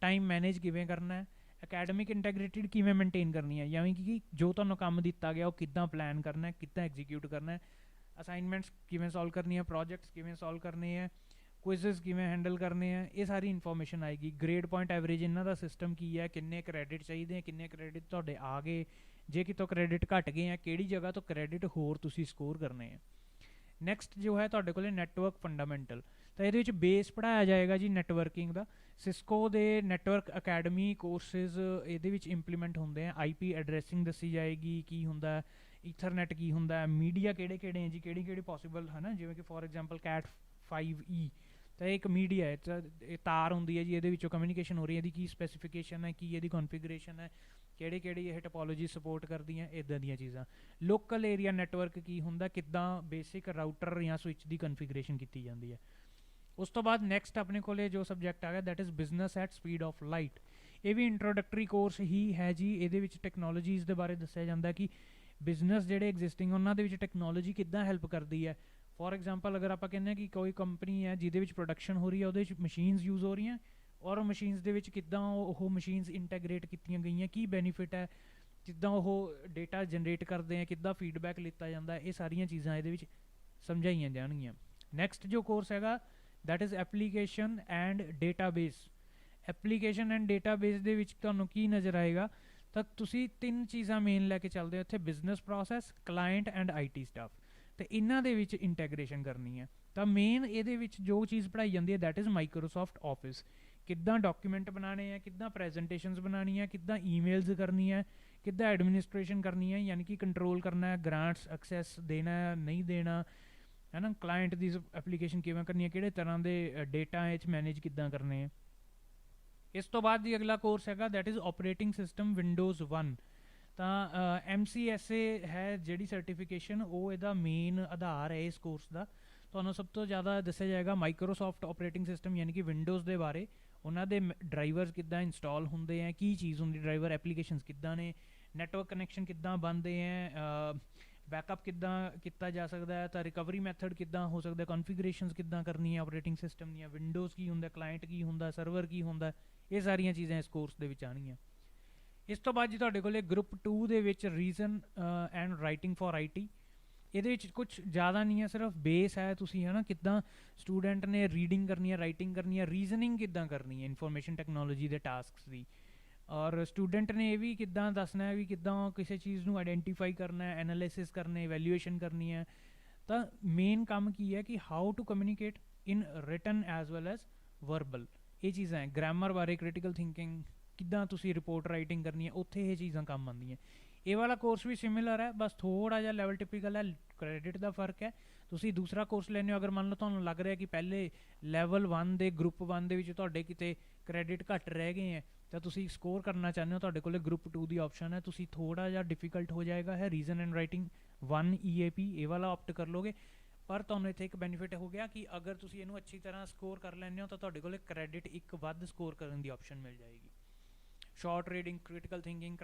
ਟਾਈਮ ਮੈਨੇਜ ਕਿਵੇਂ ਕਰਨਾ ਹੈ, ਅਕੈਡਮਿਕ ਇੰਟੈਗ੍ਰਿਟੀ ਕਿਵੇਂ ਮੇਨਟੇਨ ਕਰਨੀ ਹੈ, ਯਾਨੀ ਕਿ ਜੋ ਤੁਹਾਨੂੰ ਕੰਮ ਦਿੱਤਾ ਗਿਆ ਉਹ ਕਿੱਦਾਂ ਪਲਾਨ ਕਰਨਾ ਹੈ, ਕਿੱਦਾਂ ਐਗਜ਼ੀਕਿਊਟ ਕਰਨਾ ਹੈ, ਅਸਾਈਨਮੈਂਟਸ ਕਿਵੇਂ ਸੋਲਵ ਕਰਨੀ ਹੈ, ਪ੍ਰੋਜੈਕਟਸ ਕਿਵੇਂ ਸੋਲਵ ਕਰਨੇ ਹੈ, ਕੁਇਜ਼ਸ ਕਿਵੇਂ ਹੈਂਡਲ ਕਰਨੇ ਆ, ਇਹ ਸਾਰੀ ਇਨਫੋਰਮੇਸ਼ਨ ਆਏਗੀ। ਗ੍ਰੇਡ ਪੁਆਇੰਟ ਐਵਰੇਜ ਇਹਨਾਂ ਦਾ ਸਿਸਟਮ ਕੀ ਹੈ, ਕਿੰਨੇ ਕ੍ਰੈਡਿਟ ਚਾਹੀਦੇ ਆ, ਕਿੰਨੇ ਕ੍ਰੈਡਿਟ ਤੁਹਾਡੇ ਆ ਗਏ, ਜੇ ਕਿਤੋਂ ਕ੍ਰੈਡਿਟ ਘਟ ਗਏ ਆ ਕਿਹੜੀ ਜਗ੍ਹਾ ਤੋਂ ਕ੍ਰੈਡਿਟ ਹੋਰ ਤੁਸੀਂ ਸਕੋਰ ਕਰਨੇ ਆ। ਨੈਕਸਟ ਜੋ ਹੈ ਤੁਹਾਡੇ ਕੋਲ ਨੈਟਵਰਕ ਫੰਡਾਮੈਂਟਲ, ਤਾਂ ਇਹਦੇ ਵਿੱਚ ਬੇਸ ਪੜ੍ਹਾਇਆ ਜਾਏਗਾ ਜੀ ਨੈਟਵਰਕਿੰਗ ਦਾ। ਸਿਸਕੋ ਦੇ ਨੈਟਵਰਕ ਅਕੈਡਮੀ ਕੋਰਸਿਸ ਇਹਦੇ ਵਿੱਚ ਇੰਪਲੀਮੈਂਟ ਹੁੰਦੇ ਆ। IP ਐਡਰੈਸਿੰਗ ਦੱਸੀ ਜਾਏਗੀ ਕੀ ਹੁੰਦਾ, ਈਥਰਨੈਟ ਕੀ ਹੁੰਦਾ, ਮੀਡੀਆ ਕਿਹੜੇ ਕਿਹੜੇ ਹੈ ਜੀ, ਕਿਹੜੀ ਕਿਹੜੀ ਪੋਸੀਬਲ ਹੈ ਨਾ, ਜਿਵੇਂ ਕਿ ਫੋਰ ਐਗਜ਼ਾਮਪਲ ਕੈਟ 5E, ਤਾਂ ਇਹ ਇੱਕ ਮੀਡੀਆ ਹੈ, ਇਹ ਤਾਰ ਹੁੰਦੀ ਹੈ ਜੀ, ਇਹਦੇ ਵਿੱਚੋਂ ਕਮਿਊਨੀਕੇਸ਼ਨ ਹੋ ਰਹੀ ਹੈ, ਇਹਦੀ ਕੀ ਸਪੈਸੀਫਿਕੇਸ਼ਨ ਹੈ, ਕੀ ਇਹਦੀ ਕੌਨਫੀਗਰੇਸ਼ਨ ਹੈ, ਕਿਹੜੀ ਕਿਹੜੀ ਇਹ ਟਪੋਲੋਜੀ ਸਪੋਰਟ ਕਰਦੀਆਂ, ਇੱਦਾਂ ਦੀਆਂ ਚੀਜ਼ਾਂ। ਲੋਕਲ ਏਰੀਆ ਨੈਟਵਰਕ ਕੀ ਹੁੰਦਾ, ਕਿੱਦਾਂ ਬੇਸਿਕ ਰਾਊਟਰ ਜਾਂ ਸਵਿਚ ਦੀ ਕਨਫੀਗਰੇਸ਼ਨ ਕੀਤੀ ਜਾਂਦੀ ਹੈ। ਉਸ ਤੋਂ ਬਾਅਦ ਨੈਕਸਟ ਆਪਣੇ ਕੋਲੇ ਜੋ ਸਬਜੈਕਟ ਆ ਗਿਆ that is business at speed of light. ਇਹ ਵੀ ਇੰਟਰੋਡਕਟਰੀ ਕੋਰਸ ਹੀ ਹੈ ਜੀ। ਇਹਦੇ ਵਿੱਚ ਟੈਕਨੋਲੋਜੀਜ਼ ਦੇ ਬਾਰੇ ਦੱਸਿਆ ਜਾਂਦਾ ਕਿ ਬਿਜ਼ਨਸ ਜਿਹੜੇ ਐਗਜ਼ਿਸਟਿੰਗ ਉਹਨਾਂ ਦੇ ਵਿੱਚ ਟੈਕਨੋਲੋਜੀ ਕਿੱਦਾਂ ਹੈਲਪ ਕਰਦੀ ਹੈ। ਫੋਰ ਐਗਜ਼ਾਮਪਲ ਅਗਰ ਆਪਾਂ ਕਹਿੰਦੇ ਹਾਂ ਕਿ ਕੋਈ ਕੰਪਨੀ ਹੈ ਜਿਹਦੇ ਵਿੱਚ ਪ੍ਰੋਡਕਸ਼ਨ ਹੋ ਰਹੀ ਹੈ, ਉਹਦੇ ਵਿੱਚ ਮਸ਼ੀਨਸ ਯੂਜ਼ ਹੋ ਰਹੀਆਂ, ਔਰ ਮਸ਼ੀਨਸ ਦੇ ਵਿੱਚ ਕਿੱਦਾਂ ਉਹ ਮਸ਼ੀਨਸ ਇੰਟੈਗਰੇਟ ਕੀਤੀਆਂ ਗਈਆਂ, ਕੀ ਬੈਨੀਫਿਟ ਹੈ, ਕਿੱਦਾਂ ਉਹ ਡੇਟਾ ਜਨਰੇਟ ਕਰਦੇ ਆ, ਕਿੱਦਾਂ ਫੀਡਬੈਕ ਲਿੱਤਾ ਜਾਂਦਾ, ਇਹ ਸਾਰੀਆਂ ਚੀਜ਼ਾਂ ਇਹਦੇ ਵਿੱਚ ਸਮਝਾਈਆਂ ਜਾਣਗੀਆਂ। ਨੈਕਸਟ ਜੋ ਕੋਰਸ ਹੈਗਾ that is application and database. Application and database ਦੇ ਵਿੱਚ ਤੁਹਾਨੂੰ ਕੀ ਨਜ਼ਰ ਆਏਗਾ, ਤਾਂ ਤੁਸੀਂ 3 ਚੀਜ਼ਾਂ ਮੇਨ ਲੈ ਕੇ ਚੱਲਦੇ ਹੋ ਇੱਥੇ, business process, client and IT staff, ਤੇ ਇਹਨਾਂ ਦੇ ਵਿੱਚ ਇੰਟੈਗਰੇਸ਼ਨ ਕਰਨੀ ਹੈ। ਤਾਂ ਮੇਨ ਇਹਦੇ ਵਿੱਚ ਜੋ ਚੀਜ਼ ਪੜ੍ਹਾਈ ਜਾਂਦੀ ਹੈ ਦੈਟ ਇਜ਼ ਮਾਈਕਰੋਸੌਫਟ ਆਫਿਸ। ਕਿੱਦਾਂ ਡਾਕੂਮੈਂਟ ਬਣਾਉਣੇ ਆ, ਕਿੱਦਾਂ ਪ੍ਰੈਜੈਂਟੇਸ਼ਨਸ ਬਣਾਉਣੀਆਂ, ਕਿੱਦਾਂ ਈਮੇਲਸ ਕਰਨੀਆਂ, ਕਿੱਦਾਂ ਐਡਮਿਨਿਸਟ੍ਰੇਸ਼ਨ ਕਰਨੀ ਹੈ, ਯਾਨੀ ਕਿ ਕੰਟਰੋਲ ਕਰਨਾ ਹੈ, ਗ੍ਰਾਂਟਸ ਐਕਸੈਸ ਦੇਣਾ ਨਹੀਂ ਦੇਣਾ ਹੈ ਨਾ, ਕਲਾਇੰਟ ਦੀ ਐਪਲੀਕੇਸ਼ਨ ਕਿਵੇਂ ਕਰਨੀ ਹੈ, ਕਿਹੜੇ ਤਰ੍ਹਾਂ ਦੇ ਡੇਟਾ ਇਹ 'ਚ ਮੈਨੇਜ ਕਿੱਦਾਂ ਕਰਨੇ ਹੈ। ਇਸ ਤੋਂ ਬਾਅਦ ਦੀ ਅਗਲਾ ਕੋਰਸ ਹੈਗਾ that is operating system windows 1। ਤਾਂ MCSA ਹੈ ਜਿਹੜੀ ਸਰਟੀਫਿਕੇਸ਼ਨ, ਉਹ ਇਹਦਾ ਮੇਨ ਆਧਾਰ ਹੈ ਇਸ ਕੋਰਸ ਦਾ। ਤੁਹਾਨੂੰ ਸਭ ਤੋਂ ਜ਼ਿਆਦਾ ਦੱਸਿਆ ਜਾਏਗਾ ਮਾਈਕਰੋਸੌਫਟ ਆਪਰੇਟਿੰਗ ਸਿਸਟਮ ਯਾਨੀ ਕਿ ਵਿੰਡੋਜ਼ ਦੇ ਬਾਰੇ, ਉਹਨਾਂ ਦੇ ਡਰਾਈਵਰਸ ਕਿੱਦਾਂ ਇੰਸਟਾਲ ਹੁੰਦੇ ਹੈ, ਕੀ ਚੀਜ਼ ਹੁੰਦੀ ਡਰਾਈਵਰ, ਐਪਲੀਕੇਸ਼ਨਸ ਕਿੱਦਾਂ ਨੇ, ਨੈਟਵਰਕ ਕਨੈਕਸ਼ਨ ਕਿੱਦਾਂ ਬਣਦੇ ਹੈ, ਬੈਕਅਪ ਕਿੱਦਾਂ ਕੀਤਾ ਜਾ ਸਕਦਾ ਹੈ, ਤਾਂ ਰਿਕਵਰੀ ਮੈਥਡ ਕਿੱਦਾਂ ਹੋ ਸਕਦਾ, ਕਨਫੀਗਰੇਸ਼ਨਸ ਕਿੱਦਾਂ ਕਰਨੀ ਹੈ ਆਪਰੇਟਿੰਗ ਸਿਸਟਮ ਦੀਆਂ, ਵਿੰਡੋਜ਼ ਕੀ ਹੁੰਦਾ, ਕਲਾਇੰਟ ਕੀ ਹੁੰਦਾ, ਸਰਵਰ ਕੀ ਹੁੰਦਾ, ਇਹ ਸਾਰੀਆਂ ਚੀਜ਼ਾਂ ਇਸ ਕੋਰਸ ਦੇ ਵਿੱਚ ਆਉਣਗੀਆਂ। ਇਸ ਤੋਂ ਬਾਅਦ ਜੀ ਤੁਹਾਡੇ ਕੋਲ ਗਰੁੱਪ 2 ਦੇ ਵਿੱਚ reason and writing for IT। ਇਹਦੇ ਵਿੱਚ ਕੁਛ ਜ਼ਿਆਦਾ ਨਹੀਂ ਹੈ, ਸਿਰਫ ਬੇਸ ਹੈ, ਤੁਸੀਂ ਹੈ ਨਾ ਕਿੱਦਾਂ ਸਟੂਡੈਂਟ ਨੇ ਰੀਡਿੰਗ ਕਰਨੀ ਹੈ, ਰਾਈਟਿੰਗ ਕਰਨੀ ਹੈ, ਰੀਜ਼ਨਿੰਗ ਕਿੱਦਾਂ ਕਰਨੀ ਹੈ ਇਨਫੋਰਮੇਸ਼ਨ ਟੈਕਨੋਲੋਜੀ ਦੇ ਟਾਸਕਸ ਦੀ, ਔਰ ਸਟੂਡੈਂਟ ਨੇ ਇਹ ਵੀ ਕਿੱਦਾਂ ਦੱਸਣਾ ਹੈ ਵੀ ਕਿੱਦਾਂ ਕਿਸੇ ਚੀਜ਼ ਨੂੰ ਆਈਡੈਂਟੀਫਾਈ ਕਰਨਾ ਹੈ, ਐਨਾਲਿਸਿਸ ਕਰਨੇ, ਵੈਲਿਊਏਸ਼ਨ ਕਰਨੀ ਹੈ। ਤਾਂ ਮੇਨ ਕੰਮ ਕੀ ਹੈ ਕਿ how to communicate in written as well as verbal, ਇਹ ਚੀਜ਼ਾਂ ਹੈ। ਗ੍ਰਾਮਰ ਬਾਰੇ, ਕ੍ਰਿਟੀਕਲ ਥਿੰਕਿੰਗ, ਕਿੱਦਾਂ ਤੁਸੀਂ ਰਿਪੋਰਟ ਰਾਈਟਿੰਗ ਕਰਨੀ ਹੈ, ਉੱਥੇ ਇਹ ਚੀਜ਼ਾਂ ਕੰਮ ਆਉਂਦੀਆਂ। ਇਹ ਵਾਲਾ ਕੋਰਸ ਵੀ ਸਿਮਿਲਰ ਹੈ, ਬਸ ਥੋੜਾ ਜਿਹਾ ਲੈਵਲ ਟਿਪੀਕਲ ਹੈ, ਕ੍ਰੈਡਿਟ ਦਾ ਫਰਕ ਹੈ। ਤੁਸੀਂ ਦੂਸਰਾ ਕੋਰਸ ਲੈਂਦੇ ਹੋ, ਅਗਰ ਮੰਨ ਲਓ ਤੁਹਾਨੂੰ ਲੱਗ ਰਿਹਾ ਕਿ ਪਹਿਲੇ ਲੈਵਲ 1 ਦੇ ਗਰੁੱਪ 1 ਦੇ ਵਿੱਚ ਤੁਹਾਡੇ ਕਿਤੇ ਕ੍ਰੈਡਿਟ ਘੱਟ ਰਹਿ ਗਏ ਹੈ, ਤਾਂ ਤੁਸੀਂ ਸਕੋਰ ਕਰਨਾ ਚਾਹੁੰਦੇ ਹੋ, ਤੁਹਾਡੇ ਕੋਲ ਗਰੁੱਪ 2 ਦੀ ਆਪਸ਼ਨ ਹੈ। ਤੁਸੀਂ ਥੋੜਾ ਜਿਹਾ ਡਿਫਿਕਲਟ ਹੋ ਜਾਏਗਾ ਹੈ, ਰੀਜ਼ਨ ਐਂਡ ਰਾਈਟਿੰਗ 1 EAP, ਇਹ ਵਾਲਾ ਆਪਟ ਕਰ ਲੋਗੇ। ਪਰ ਤੁਹਾਨੂੰ ਇੱਥੇ ਇੱਕ ਬੈਨੀਫਿਟ ਹੋ ਗਿਆ ਕਿ ਅਗਰ ਤੁਸੀਂ ਇਹਨੂੰ ਅੱਛੀ ਤਰ੍ਹਾਂ ਸਕੋਰ ਕਰ ਲੈਂਦੇ ਹੋ ਤਾਂ ਤੁਹਾਡੇ ਕੋਲ ਕ੍ਰੈਡਿਟ ਇੱਕ ਵੱਧ ਸਕੋਰ ਕਰਨ ਦੀ ਆਪਸ਼ਨ ਮਿਲ ਜਾਏਗੀ। Short reading, critical thinking,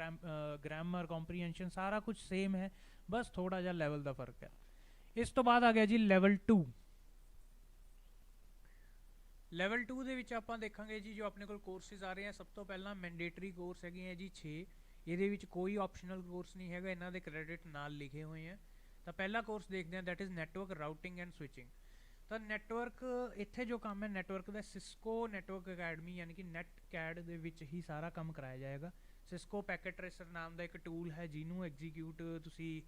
grammar, comprehension ਸਾਰਾ ਕੁਝ ਸੇਮ ਹੈ, ਬਸ ਥੋੜਾ ਜਿਹਾ ਲੈਵਲ ਦਾ ਫਰਕ ਹੈ। ਇਸ ਤੋਂ ਬਾਅਦ ਆ ਗਿਆ ਜੀ ਲੈਵਲ 2। ਲੈਵਲ 2 ਦੇ ਵਿੱਚ ਆਪਾਂ ਦੇਖਾਂਗੇ ਜੀ ਜੋ ਆਪਣੇ ਕੋਲ ਕੋਰਸਿਸ ਆ ਰਹੇ ਆ। ਸਭ ਤੋਂ ਪਹਿਲਾਂ ਮੈਂਡੇਟਰੀ ਕੋਰਸ ਹੈਗੇ ਆ ਜੀ 6। ਇਹਦੇ ਵਿੱਚ ਕੋਈ ਆਪਸ਼ਨਲ ਕੋਰਸ ਨਹੀਂ ਹੈਗਾ, ਇਹਨਾਂ ਦੇ ਕ੍ਰੈਡਿਟ ਨਾਲ ਲਿਖੇ ਹੋਏ ਆ। ਤਾਂ ਪਹਿਲਾ ਕੋਰਸ ਦੇਖਦੇ ਹਾਂ that is network routing and switching. ਤਾਂ ਨੈਟਵਰਕ ਇੱਥੇ ਜੋ ਕੰਮ ਹੈ ਨੈਟਵਰਕ ਦਾ, ਸਿਸਕੋ ਨੈਟਵਰਕ ਅਕੈਡਮੀ ਯਾਨੀ ਕਿ ਨੈਟ ਕੈਡ ਦੇ ਵਿੱਚ ਹੀ ਸਾਰਾ ਕੰਮ ਕਰਾਇਆ ਜਾਏਗਾ। ਸਿਸਕੋ ਪੈਕੇਟ ਟ੍ਰੇਸਰ ਨਾਮ ਦਾ ਇੱਕ ਟੂਲ ਹੈ ਜਿਹਨੂੰ ਐਗਜ਼ੀਕਿਊਟ ਤੁਸੀਂ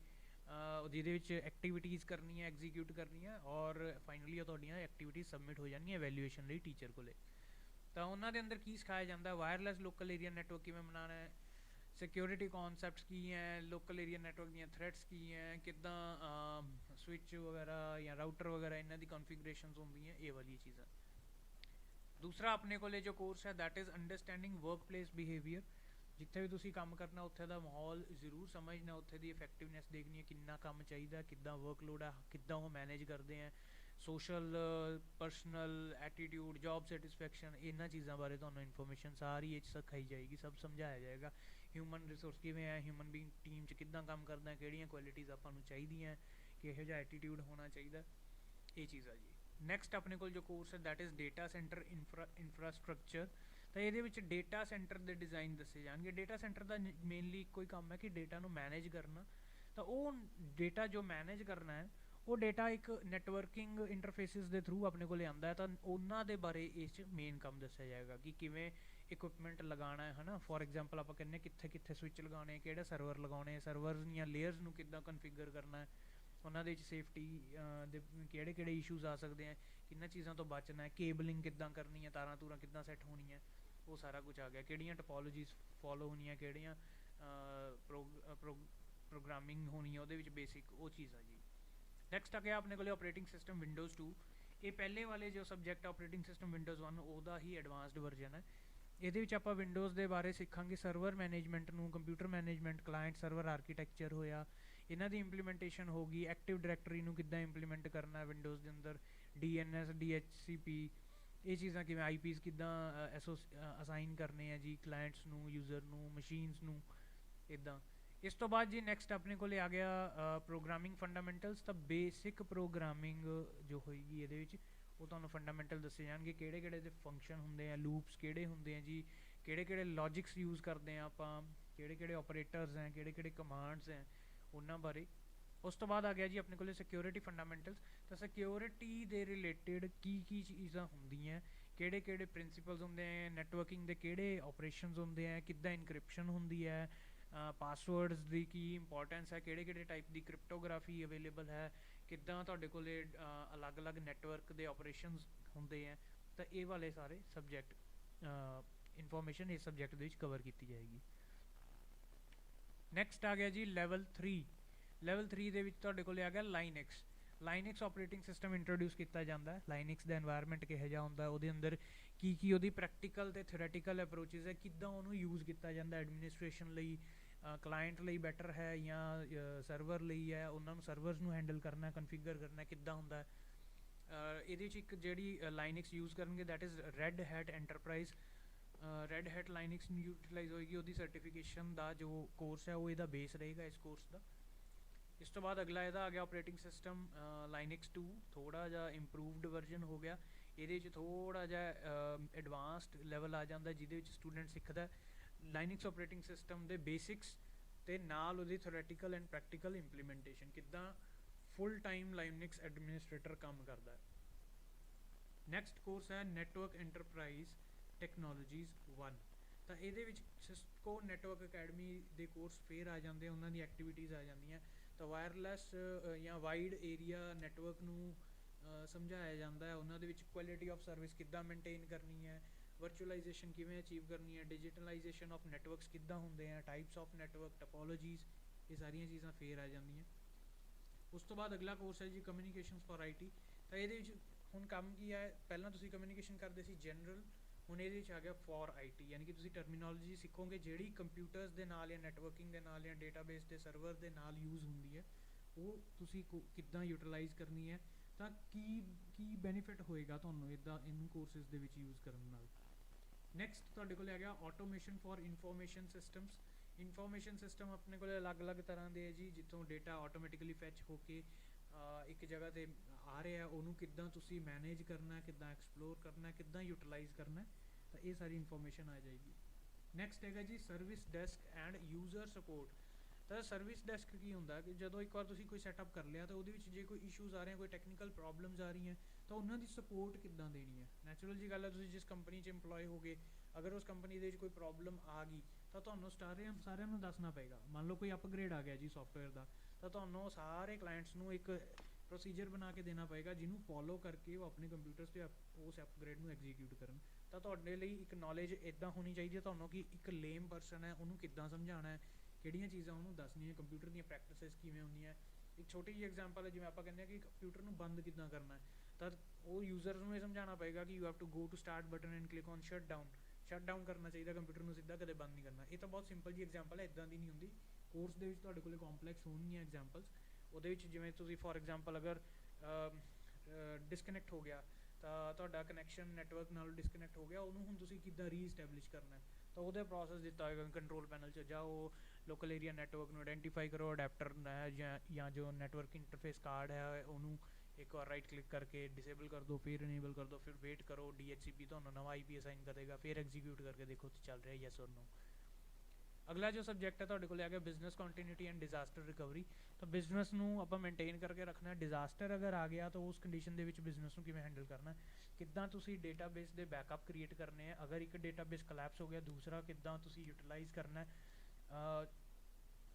ਜਿਹਦੇ ਵਿੱਚ ਐਕਟੀਵਿਟੀਜ਼ ਕਰਨੀਆਂ, ਐਗਜ਼ੀਕਿਊਟ ਕਰਨੀਆਂ, ਔਰ ਫਾਈਨਲੀ ਉਹ ਤੁਹਾਡੀਆਂ ਐਕਟੀਵਿਟੀਜ਼ ਸਬਮਿਟ ਹੋ ਜਾਣਗੀਆਂ ਵੈਲਿਊਏਸ਼ਨ ਲਈ ਟੀਚਰ ਕੋਲੇ। ਤਾਂ ਉਹਨਾਂ ਦੇ ਅੰਦਰ ਕੀ ਸਿਖਾਇਆ ਜਾਂਦਾ, ਵਾਇਰਲੈਸ ਲੋਕਲ ਏਰੀਆ ਨੈਟਵਰਕ ਕਿਵੇਂ ਬਣਾਉਣਾ ਹੈ, ਸਿਕਿਉਰਿਟੀ ਕੌਨਸੈਪਟਸ ਕੀ ਹੈ, ਲੋਕਲ ਏਰੀਆ ਨੈਟਵਰਕ ਦੀਆਂ ਥ੍ਰੈਟਸ ਕੀ ਹੈ, ਕਿੱਦਾਂ ਸਵਿਚ ਵਗੈਰਾ ਜਾਂ ਰਾਊਟਰ ਵਗੈਰਾ ਇਹਨਾਂ ਦੀ ਕਨਫੀਗਰੇਸ਼ਨਸ ਹੁੰਦੀਆਂ, ਇਹ ਵਾਲੀ ਚੀਜ਼ਾਂ। ਦੂਸਰਾ ਆਪਣੇ ਕੋਲੇ ਜੋ ਕੋਰਸ ਹੈ that is understanding work place behaviour. ਜਿੱਥੇ ਵੀ ਤੁਸੀਂ ਕੰਮ ਕਰਨਾ ਉੱਥੇ ਦਾ ਮਾਹੌਲ ਜ਼ਰੂਰ ਸਮਝਣਾ, ਉੱਥੇ ਦੀ ਇਫੈਕਟਿਵਨੈਸ ਦੇਖਣੀ ਹੈ, ਕਿੰਨਾ ਕੰਮ ਚਾਹੀਦਾ, ਕਿੱਦਾਂ ਵਰਕਲੋਡ ਹੈ, ਕਿੱਦਾਂ ਉਹ ਮੈਨੇਜ ਕਰਦੇ ਆ, social personal attitude, job satisfaction, ਇਹਨਾਂ ਚੀਜ਼ਾਂ ਬਾਰੇ ਤੁਹਾਨੂੰ ਇਨਫੋਰਮੇਸ਼ਨ ਸਾਰੀ ਇਹ 'ਚ ਸਿਖਾਈ ਜਾਏਗੀ, ਸਭ ਸਮਝਾਇਆ ਜਾਏਗਾ। ਹਿਊਮਨ ਰਿਸੋਰਸ ਕਿਵੇਂ ਹੈ, ਹਿਊਮਨ ਬੀਇੰਗ ਟੀਮ 'ਚ ਕਿੱਦਾਂ ਕੰਮ ਕਰਦਾ, ਕਿਹੜੀਆਂ ਕੁਆਲਿਟੀਜ਼ ਆਪਾਂ ਨੂੰ ਚਾਹੀਦੀਆਂ, ਕਿਹੋ ਜਿਹਾ ਐਟੀਟਿਊਡ ਹੋਣਾ ਚਾਹੀਦਾ, ਇਹ ਚੀਜ਼ ਆ ਜੀ। ਨੈਕਸਟ ਆਪਣੇ ਕੋਲ ਜੋ ਕੋਰਸ ਹੈ that is data centre infrastructure. ਤਾਂ ਇਹਦੇ ਵਿੱਚ ਡੇਟਾ ਸੈਂਟਰ ਦੇ ਡਿਜ਼ਾਈਨ ਦੱਸੇ ਜਾਣਗੇ। ਡੇਟਾ ਸੈਂਟਰ ਦਾ ਮੇਨਲੀ ਇੱਕੋ ਹੀ ਕੰਮ ਹੈ ਕਿ ਡੇਟਾ ਨੂੰ ਮੈਨੇਜ ਕਰਨਾ। ਤਾਂ ਉਹ ਡੇਟਾ ਜੋ ਮੈਨੇਜ ਕਰਨਾ ਹੈ, ਉਹ ਡੇਟਾ ਇੱਕ ਨੈਟਵਰਕਿੰਗ ਇੰਟਰਫੇਸਿਸ ਦੇ ਥਰੂ ਆਪਣੇ ਕੋਲ ਆਉਂਦਾ ਹੈ, ਤਾਂ ਉਹਨਾਂ ਦੇ ਬਾਰੇ ਇਸ 'ਚ ਮੇਨ ਕੰਮ ਦੱਸਿਆ ਜਾਏਗਾ ਕਿ ਕਿਵੇਂ ਇਕੁਇਪਮੈਂਟ ਲਗਾਉਣਾ ਹੈ ਨਾ। ਫੋਰ ਐਗਜ਼ਾਮਪਲ ਆਪਾਂ ਕਹਿੰਦੇ ਕਿੱਥੇ ਕਿੱਥੇ ਸਵਿਚ ਲਗਾਉਣੇ, ਕਿਹੜੇ ਸਰਵਰ ਲਗਾਉਣੇ, ਸਰਵਰ ਜਾਂ ਲੇਅਰਸ ਨੂੰ ਕਿੱਦਾਂ ਕਨਫਿਗਰ ਕਰਨਾ ਹੈ, ਉਹਨਾਂ ਦੇ ਵਿੱਚ ਸੇਫਟੀ ਦੇ ਕਿਹੜੇ ਕਿਹੜੇ ਇਸ਼ੂਜ਼ ਆ ਸਕਦੇ ਆ, ਕਿੰਨਾਂ ਚੀਜ਼ਾਂ ਤੋਂ ਬਚਣਾ ਹੈ, ਕੇਬਲਿੰਗ ਕਿੱਦਾਂ ਕਰਨੀ ਹੈ, ਤਾਰਾਂ ਤੂਰਾਂ ਕਿੱਦਾਂ ਸੈੱਟ ਹੋਣੀਆਂ, ਉਹ ਸਾਰਾ ਕੁਝ ਆ ਗਿਆ। ਕਿਹੜੀਆਂ ਟਪੋਲੋਜੀਜ਼ ਫੋਲੋ ਹੋਣੀਆਂ, ਕਿਹੜੀਆਂ ਪ੍ਰੋਗਰਾਮਿੰਗ ਹੋਣੀ ਹੈ ਉਹਦੇ ਵਿੱਚ ਬੇਸਿਕ, ਉਹ ਚੀਜ਼ ਆ ਜੀ। ਨੈਕਸਟ ਆ ਗਿਆ ਆਪਣੇ ਕੋਲ ਆਪਰੇਟਿੰਗ ਸਿਸਟਮ ਵਿੰਡੋਜ਼ 2। ਇਹ ਪਹਿਲੇ ਵਾਲੇ ਜੋ ਸਬਜੈਕਟ ਆਪਰੇਟਿੰਗ ਸਿਸਟਮ ਵਿੰਡੋਜ਼ 1 ਉਹਦਾ ਹੀ ਐਡਵਾਂਸਡ ਵਰਜ਼ਨ ਹੈ। ਇਹਦੇ ਵਿੱਚ ਆਪਾਂ ਵਿੰਡੋਜ਼ ਦੇ ਬਾਰੇ ਸਿੱਖਾਂਗੇ, ਸਰਵਰ ਮੈਨੇਜਮੈਂਟ ਨੂੰ, computer management, client server architecture ਹੋਇਆ, ਇਹਨਾਂ ਦੀ ਇੰਪਲੀਮੈਂਟੇਸ਼ਨ ਹੋਗੀ, ਐਕਟਿਵ ਡਾਇਰੈਕਟਰੀ ਨੂੰ ਕਿੱਦਾਂ ਇੰਪਲੀਮੈਂਟ ਕਰਨਾ ਵਿੰਡੋਜ਼ ਦੇ ਅੰਦਰ, DNS DHCP, ਇਹ ਚੀਜ਼ਾਂ ਕਿਵੇਂ, IPs ਕਿੱਦਾਂ ਅਸਾਈਨ ਕਰਨੇ ਆ ਜੀ ਕਲਾਇੰਟਸ ਨੂੰ, ਯੂਜ਼ਰ ਨੂੰ, ਮਸ਼ੀਨਸ ਨੂੰ, ਇੱਦਾਂ। ਇਸ ਤੋਂ ਬਾਅਦ ਜੀ ਨੈਕਸਟ ਆਪਣੇ ਕੋਲ ਆ ਗਿਆ ਪ੍ਰੋਗਰਾਮਿੰਗ ਫੰਡਾਮੈਂਟਲਸ। ਤਾਂ ਬੇਸਿਕ ਪ੍ਰੋਗਰਾਮਿੰਗ ਜੋ ਹੋਏਗੀ ਇਹਦੇ ਵਿੱਚ ਉਹ ਤੁਹਾਨੂੰ ਫੰਡਾਮੈਂਟਲ ਦੱਸੇ ਜਾਣਗੇ, ਕਿਹੜੇ ਕਿਹੜੇ ਦੇ ਫੰਕਸ਼ਨ ਹੁੰਦੇ ਆ, ਲੂਪਸ ਕਿਹੜੇ ਹੁੰਦੇ ਆ ਜੀ, ਕਿਹੜੇ ਕਿਹੜੇ ਲੌਜਿਕਸ ਯੂਜ਼ ਕਰਦੇ ਆ ਆਪਾਂ, ਕਿਹੜੇ ਕਿਹੜੇ ਆਪਰੇਟਰਸ ਹੈ, ਕਿਹੜੇ ਕਿਹੜੇ ਕਮਾਂਡਸ ਹੈ, ਉਹਨਾਂ ਬਾਰੇ। ਉਸ ਤੋਂ ਬਾਅਦ ਆ ਗਿਆ ਜੀ ਆਪਣੇ ਕੋਲ ਸਿਕਿਉਰਿਟੀ ਫੰਡਾਮੈਂਟਲਸ। ਤਾਂ ਸਿਕਿਉਰਿਟੀ ਦੇ ਰਿਲੇਟਿਡ ਕੀ ਕੀ ਚੀਜ਼ਾਂ ਹੁੰਦੀਆਂ, ਕਿਹੜੇ ਕਿਹੜੇ ਪ੍ਰਿੰਸੀਪਲਸ ਹੁੰਦੇ ਆ, ਨੈਟਵਰਕਿੰਗ ਦੇ ਕਿਹੜੇ ਆਪਰੇਸ਼ਨਸ ਹੁੰਦੇ ਆ, ਕਿੱਦਾਂ ਇਨਕ੍ਰਿਪਸ਼ਨ ਹੁੰਦੀ ਹੈ, ਪਾਸਵਰਡਸ ਦੀ ਕੀ ਇੰਪੋਰਟੈਂਸ ਹੈ, ਕਿਹੜੇ ਕਿਹੜੇ ਟਾਈਪ ਦੀ ਕ੍ਰਿਪਟੋਗ੍ਰਾਫੀ ਅਵੇਲੇਬਲ ਹੈ, ਕਿੱਦਾਂ ਤੁਹਾਡੇ ਕੋਲ ਅਲੱਗ-ਅਲੱਗ ਨੈਟਵਰਕ ਦੇ ਆਪਰੇਸ਼ਨਸ ਹੁੰਦੇ ਆ। ਤਾਂ ਇਹ ਵਾਲੇ ਸਾਰੇ ਸਬਜੈਕਟ ਇਨਫੋਰਮੇਸ਼ਨ ਇਸ ਸਬਜੈਕਟ ਦੇ ਵਿੱਚ ਕਵਰ ਕੀਤੀ ਜਾਏਗੀ। ਨੈਕਸਟ ਆ ਗਿਆ ਜੀ ਲੈਵਲ 3। ਲੈਵਲ 3 ਦੇ ਵਿੱਚ ਤੁਹਾਡੇ ਕੋਲ ਆ ਗਿਆ ਲਾਈਨੈਕਸ। ਲਾਈਨੈਕਸ ਆਪਰੇਟਿੰਗ ਸਿਸਟਮ ਇੰਟਰੋਡਿਊਸ ਕੀਤਾ ਜਾਂਦਾ ਹੈ। ਲਾਈਨੈਕਸ ਦਾ এনवायरमेंट ਕਿਹੋ ਜਿਹਾ ਹੁੰਦਾ, ਉਹਦੇ ਅੰਦਰ ਕੀ ਕੀ ਉਹਦੀ ਪ੍ਰੈਕਟੀਕਲ ਤੇ ਥਿਓਰੈਟੀਕਲ ਅਪਰੋਚਿਸ ਹੈ, ਕਿੱਦਾਂ ਉਹਨੂੰ ਯੂਜ਼ ਕੀਤਾ ਜਾਂਦਾ ਐਡਮਿਨਿਸਟ੍ਰੇਸ਼ਨ ਲਈ, ਕਲਾਇੰਟ ਲਈ ਬੈਟਰ ਹੈ ਜਾਂ ਸਰਵਰ ਲਈ ਹੈ, ਉਹਨਾਂ ਨੂੰ ਸਰਵਰਸ ਨੂੰ ਹੈਂਡਲ ਕਰਨਾ, ਕਨਫਿਗਰ ਕਰਨਾ ਕਿੱਦਾਂ ਹੁੰਦਾ। ਇਹਦੇ 'ਚ ਇੱਕ ਜਿਹੜੀ ਲਾਈਨੈਕਸ ਯੂਜ਼ ਕਰਨਗੇ that is Red Hat enterprise. Red Hat Linux ਨੂੰ ਯੂਟੀਲਾਈਜ਼ ਹੋਏਗੀ, ਉਹਦੀ ਸਰਟੀਫਿਕੇਸ਼ਨ ਦਾ ਜੋ ਕੋਰਸ ਹੈ ਉਹ ਇਹਦਾ ਬੇਸ ਰਹੇਗਾ ਇਸ ਕੋਰਸ ਦਾ। ਇਸ ਤੋਂ ਬਾਅਦ ਅਗਲਾ ਇਹਦਾ ਆ ਗਿਆ ਆਪਰੇਟਿੰਗ ਸਿਸਟਮ ਲਾਈਨੈਕਸ 2, ਥੋੜ੍ਹਾ ਜਿਹਾ ਇੰਪਰੂਵਡ ਵਰਜ਼ਨ ਹੋ ਗਿਆ। ਇਹਦੇ 'ਚ ਥੋੜ੍ਹਾ ਜਿਹਾ ਐਡਵਾਂਸਡ ਲੈਵਲ ਆ ਜਾਂਦਾ ਜਿਹਦੇ ਵਿੱਚ ਸਟੂਡੈਂਟ ਸਿੱਖਦਾ ਲਾਈਨੈਕਸ ਆਪਰੇਟਿੰਗ ਸਿਸਟਮ ਦੇ ਬੇਸਿਕਸ ਅਤੇ ਨਾਲ ਉਹਦੀ ਥਿਓਰੈਟੀਕਲ ਐਂਡ ਪ੍ਰੈਕਟੀਕਲ ਇੰਪਲੀਮੈਂਟੇਸ਼ਨ, ਕਿੱਦਾਂ ਫੁੱਲ ਟਾਈਮ ਲਾਈਨੈਕਸ ਐਡਮਿਨਿਸਟ੍ਰੇਟਰ ਕੰਮ ਕਰਦਾ ਹੈ। ਨੈਕਸਟ ਕੋਰਸ ਹੈ ਨੈਟਵਰਕ ਐਂਟਰਪ੍ਰਾਈਜ਼ ਟੈਕਨੋਲੋਜੀਜ਼ 1। ਤਾਂ ਇਹਦੇ ਵਿੱਚ ਸਿਸਕੋ ਨੈਟਵਰਕ ਅਕੈਡਮੀ ਦੇ ਕੋਰਸ ਫੇਰ ਆ ਜਾਂਦੇ, ਉਹਨਾਂ ਦੀ ਐਕਟੀਵਿਟੀਜ਼ ਆ ਜਾਂਦੀਆਂ। ਤਾਂ ਵਾਇਰਲੈਸ ਜਾਂ ਵਾਈਡ ਏਰੀਆ ਨੈਟਵਰਕ ਨੂੰ ਸਮਝਾਇਆ ਜਾਂਦਾ ਹੈ। ਉਹਨਾਂ ਦੇ ਵਿੱਚ ਕੁਆਲਿਟੀ ਆਫ ਸਰਵਿਸ ਕਿੱਦਾਂ ਮੇਨਟੇਨ ਕਰਨੀ ਹੈ, ਵਰਚੁਅਲਾਈਜੇਸ਼ਨ ਕਿਵੇਂ ਅਚੀਵ ਕਰਨੀ ਹੈ, ਡਿਜੀਟਲਾਈਜੇਸ਼ਨ ਆਫ ਨੈਟਵਰਕਸ ਕਿੱਦਾਂ ਹੁੰਦੇ ਆ, ਟਾਈਪਸ ਆਫ ਨੈਟਵਰਕ, ਟਪੋਲੋਜੀਜ਼, ਇਹ ਸਾਰੀਆਂ ਚੀਜ਼ਾਂ ਫੇਰ ਆ ਜਾਂਦੀਆਂ। ਉਸ ਤੋਂ ਬਾਅਦ ਅਗਲਾ ਕੋਰਸ ਹੈ ਜੀ ਕਮਿਊਨੀਕੇਸ਼ਨਸ ਫॉर IT। ਤਾਂ ਇਹਦੇ ਵਿੱਚ ਹੁਣ ਕੰਮ ਕੀ ਹੈ, ਪਹਿਲਾਂ ਤੁਸੀਂ ਕਮਿਊਨੀਕੇਸ਼ਨ ਕਰਦੇ ਸੀ ਜਨਰਲ, ਹੁਣ ਇਹਦੇ ਵਿੱਚ ਆ ਗਿਆ ਫॉर IT, ਯਾਨੀ ਕਿ ਤੁਸੀਂ ਟਰਮੀਨੋਲੋਜੀ ਸਿੱਖੋਗੇ ਜਿਹੜੀ ਕੰਪਿਊਟਰਸ ਦੇ ਨਾਲ ਜਾਂ ਨੈਟਵਰਕਿੰਗ ਦੇ ਨਾਲ ਜਾਂ ਡੇਟਾਬੇਸ ਦੇ ਸਰਵਰ ਦੇ ਨਾਲ ਯੂਜ਼ ਹੁੰਦੀ ਹੈ, ਉਹ ਤੁਸੀਂ ਕਿੱਦਾਂ ਯੂਟੀਲਾਈਜ਼ ਕਰਨੀ ਹੈ। ਤਾਂ ਕੀ ਬੈਨੀਫਿਟ ਹੋਏਗਾ ਤੁਹਾਨੂੰ ਇੱਦਾਂ ਇਹਨੂੰ ਕੋਰਸਿਸ ਦੇ ਵਿੱਚ ਯੂਜ਼ ਕਰਨ ਨਾਲ। ਨੈਕਸਟ ਤੁਹਾਡੇ ਕੋਲ ਆ ਗਿਆ automation for information systems. Information system ਆਪਣੇ ਕੋਲ ਅਲੱਗ-ਅਲੱਗ ਤਰ੍ਹਾਂ ਦੇ ਹੈ ਜੀ, ਜਿੱਥੋਂ ਡੇਟਾ ਆਟੋਮੈਟਿਕਲੀ ਫੈਚ ਹੋ ਕੇ ਇੱਕ ਜਗ੍ਹਾ 'ਤੇ ਆ ਰਿਹਾ, ਉਹਨੂੰ ਕਿੱਦਾਂ ਤੁਸੀਂ ਮੈਨੇਜ ਕਰਨਾ, ਕਿੱਦਾਂ ਐਕਸਪਲੋਰ ਕਰਨਾ, ਕਿੱਦਾਂ ਯੂਟੀਲਾਈਜ਼ ਕਰਨਾ, ਤਾਂ ਇਹ ਸਾਰੀ ਇਨਫੋਰਮੇਸ਼ਨ ਆ ਜਾਏਗੀ। ਨੈਕਸਟ ਹੈਗਾ ਜੀ service desk and user support. ਤਾਂ ਸਰਵਿਸ ਡੈਸਕ ਕੀ ਹੁੰਦਾ ਕਿ ਜਦੋਂ ਇੱਕ ਵਾਰ ਤੁਸੀਂ ਕੋਈ ਸੈਟਅਪ ਕਰ ਲਿਆ ਤਾਂ ਉਹਦੇ ਵਿੱਚ ਜੇ ਕੋਈ ਇਸ਼ੂਜ਼ ਆ ਰਹੇ, ਕੋਈ ਟੈਕਨੀਕਲ ਪ੍ਰੋਬਲਮਸ ਆ ਰਹੀਆਂ, ਤਾਂ ਉਹਨਾਂ ਦੀ ਸਪੋਰਟ ਕਿੱਦਾਂ ਦੇਣੀ ਹੈ। ਨੈਚੁਰਲ ਜੀ ਗੱਲ ਹੈ, ਤੁਸੀਂ ਜਿਸ ਕੰਪਨੀ 'ਚ ਇੰਪਲੋਏ ਹੋਗੇ, ਅਗਰ ਉਸ ਕੰਪਨੀ ਦੇ ਵਿੱਚ ਕੋਈ ਪ੍ਰੋਬਲਮ ਆ ਗਈ ਤਾਂ ਤੁਹਾਨੂੰ ਸਾਰਿਆਂ ਨੂੰ ਦੱਸਣਾ ਪਏਗਾ। ਮੰਨ ਲਓ ਕੋਈ ਅਪਗ੍ਰੇਡ ਆ ਗਿਆ ਜੀ ਸੌਫਟਵੇਅਰ ਦਾ, ਤਾਂ ਤੁਹਾਨੂੰ ਸਾਰੇ ਕਲਾਇੰਟਸ ਨੂੰ ਇੱਕ ਪ੍ਰੋਸੀਜਰ ਬਣਾ ਕੇ ਦੇਣਾ ਪਏਗਾ ਜਿਹਨੂੰ ਫੋਲੋ ਕਰਕੇ ਉਹ ਆਪਣੇ ਕੰਪਿਊਟਰਸ 'ਤੇ ਉਸ ਅਪਗ੍ਰੇਡ ਨੂੰ ਐਗਜ਼ੀਕਿਊਟ ਕਰਨ। ਤਾਂ ਤੁਹਾਡੇ ਲਈ ਇੱਕ ਨੌਲੇਜ ਇੱਦਾਂ ਹੋਣੀ ਚਾਹੀਦੀ ਹੈ ਤੁਹਾਨੂੰ ਕਿ ਇੱਕ ਲੇਮ ਪਰਸਨ ਹੈ ਉਹਨੂੰ ਕਿੱਦਾਂ ਸਮਝਾਉਣਾ ਹੈ, ਕਿਹੜੀਆਂ ਚੀਜ਼ਾਂ ਉਹਨੂੰ ਦੱਸਣੀਆਂ, ਕੰਪਿਊਟਰ ਦੀਆਂ ਪ੍ਰੈਕਟਿਸਿਸ ਕਿਵੇਂ ਹੁੰਦੀਆਂ। ਇੱਕ ਛੋਟੀ ਜਿਹੀ ਐਗਜ਼ਾਮਪਲ ਹੈ, ਜਿਵੇਂ ਆਪਾਂ ਕਹਿੰਦੇ ਹਾਂ ਕਿ ਕੰਪਿਊਟਰ ਨੂੰ ਬੰਦ ਕਿੱਦਾਂ ਕਰਨਾ ਹੈ, ਤਾਂ ਉਹ ਯੂਜ਼ਰ ਨੂੰ ਇਹ ਸਮਝਾਉਣਾ ਪਏਗਾ ਕਿ you have to go to start button and click on shut shut down ਕਰਨਾ ਚਾਹੀਦਾ ਕੰਪਿਊਟਰ ਨੂੰ ਸਿੱਧਾ, ਕਦੇ ਬੰਦ ਨਹੀਂ ਕਰਨਾ। ਇਹ ਤਾਂ ਬਹੁਤ ਸਿੰਪਲ ਜੀ ਐਗਜ਼ਾਮਪਲ ਹੈ, ਇੱਦਾਂ ਦੀ ਨਹੀਂ ਹੁੰਦੀ। ਕੋਰਸ ਦੇ ਵਿੱਚ ਤੁਹਾਡੇ ਕੋਲ ਕੰਪਲੈਕਸ ਹੋਣਗੀਆਂ ਐਗਜ਼ਾਮਪਲਸ। ਉਹਦੇ ਵਿੱਚ ਜਿਵੇਂ ਤੁਸੀਂ ਫੋਰ ਐਗਜ਼ਾਮਪਲ ਅਗਰ ਡਿਸਕਨੈਕਟ ਹੋ ਗਿਆ ਤਾਂ ਤੁਹਾਡਾ ਕਨੈਕਸ਼ਨ ਨੈਟਵਰਕ ਨਾਲ ਡਿਸਕਨੈਕਟ ਹੋ ਗਿਆ, ਉਹਨੂੰ ਹੁਣ ਤੁਸੀਂ ਕਿੱਦਾਂ ਰੀਇਸਟੈਬਲਿਸ਼ ਕਰਨਾ, ਤਾਂ ਉਹਦੇ ਪ੍ਰੋਸੈਸ ਦਿੱਤਾ ਹੋਏਗਾ ਕੰਟਰੋਲ ਪੈਨਲ 'ਚ। ਜਾਓ ਲੋਕਲ ਏਰੀਆ ਨੈਟਵਰਕ ਨੂੰ ਆਇਡੈਂਟੀਫਾਈ ਕਰੋ, ਅਡੈਪਟਰ ਹੈ ਜਾਂ ਜੋ ਨੈਟਵਰਕ ਇੰਟਰਫੇਸ ਕਾਰਡ ਹੈ ਉਹਨੂੰ ਇੱਕ ਵਾਰ ਰਾਈਟ ਕਲਿੱਕ ਕਰਕੇ ਡਿਸੇਬਲ ਕਰ ਦਿਓ, ਫਿਰ ਇਨੇਬਲ ਕਰ ਦਿਓ, ਫਿਰ ਵੇਟ ਕਰੋ, DHCP ਤੁਹਾਨੂੰ ਨਵਾਂ IP ਅਸਾਈਨ ਕਰੇਗਾ, ਫਿਰ ਐਗਜ਼ੀਕਿਊਟ ਕਰਕੇ ਦੇਖੋ ਤੇ ਚੱਲ ਰਿਹਾ ਯੈਸ ਔਰ ਨੋ। ਅਗਲਾ ਜੋ ਸਬਜੈਕਟ ਹੈ ਤੁਹਾਡੇ ਕੋਲ ਆ ਗਿਆ business continuity and disaster recovery. ਤਾਂ ਬਿਜ਼ਨਸ ਨੂੰ ਆਪਾਂ ਮੇਨਟੇਨ ਕਰਕੇ ਰੱਖਣਾ। ਡਿਜ਼ਾਸਟਰ ਅਗਰ ਆ ਗਿਆ ਤਾਂ ਉਸ ਕੰਡੀਸ਼ਨ ਦੇ ਵਿੱਚ ਬਿਜ਼ਨਸ ਨੂੰ ਕਿਵੇਂ ਹੈਂਡਲ ਕਰਨਾ, ਕਿੱਦਾਂ ਤੁਸੀਂ ਡੇਟਾਬੇਸ ਦੇ ਬੈਕਅਪ ਕ੍ਰੀਏਟ ਕਰਨੇ ਆ, ਅਗਰ ਇੱਕ ਡੇਟਾਬੇਸ ਕੋਲੈਪਸ ਹੋ ਗਿਆ ਦੂਸਰਾ ਕਿੱਦਾਂ ਤੁਸੀਂ ਯੂਟੀਲਾਈਜ਼ ਕਰਨਾ,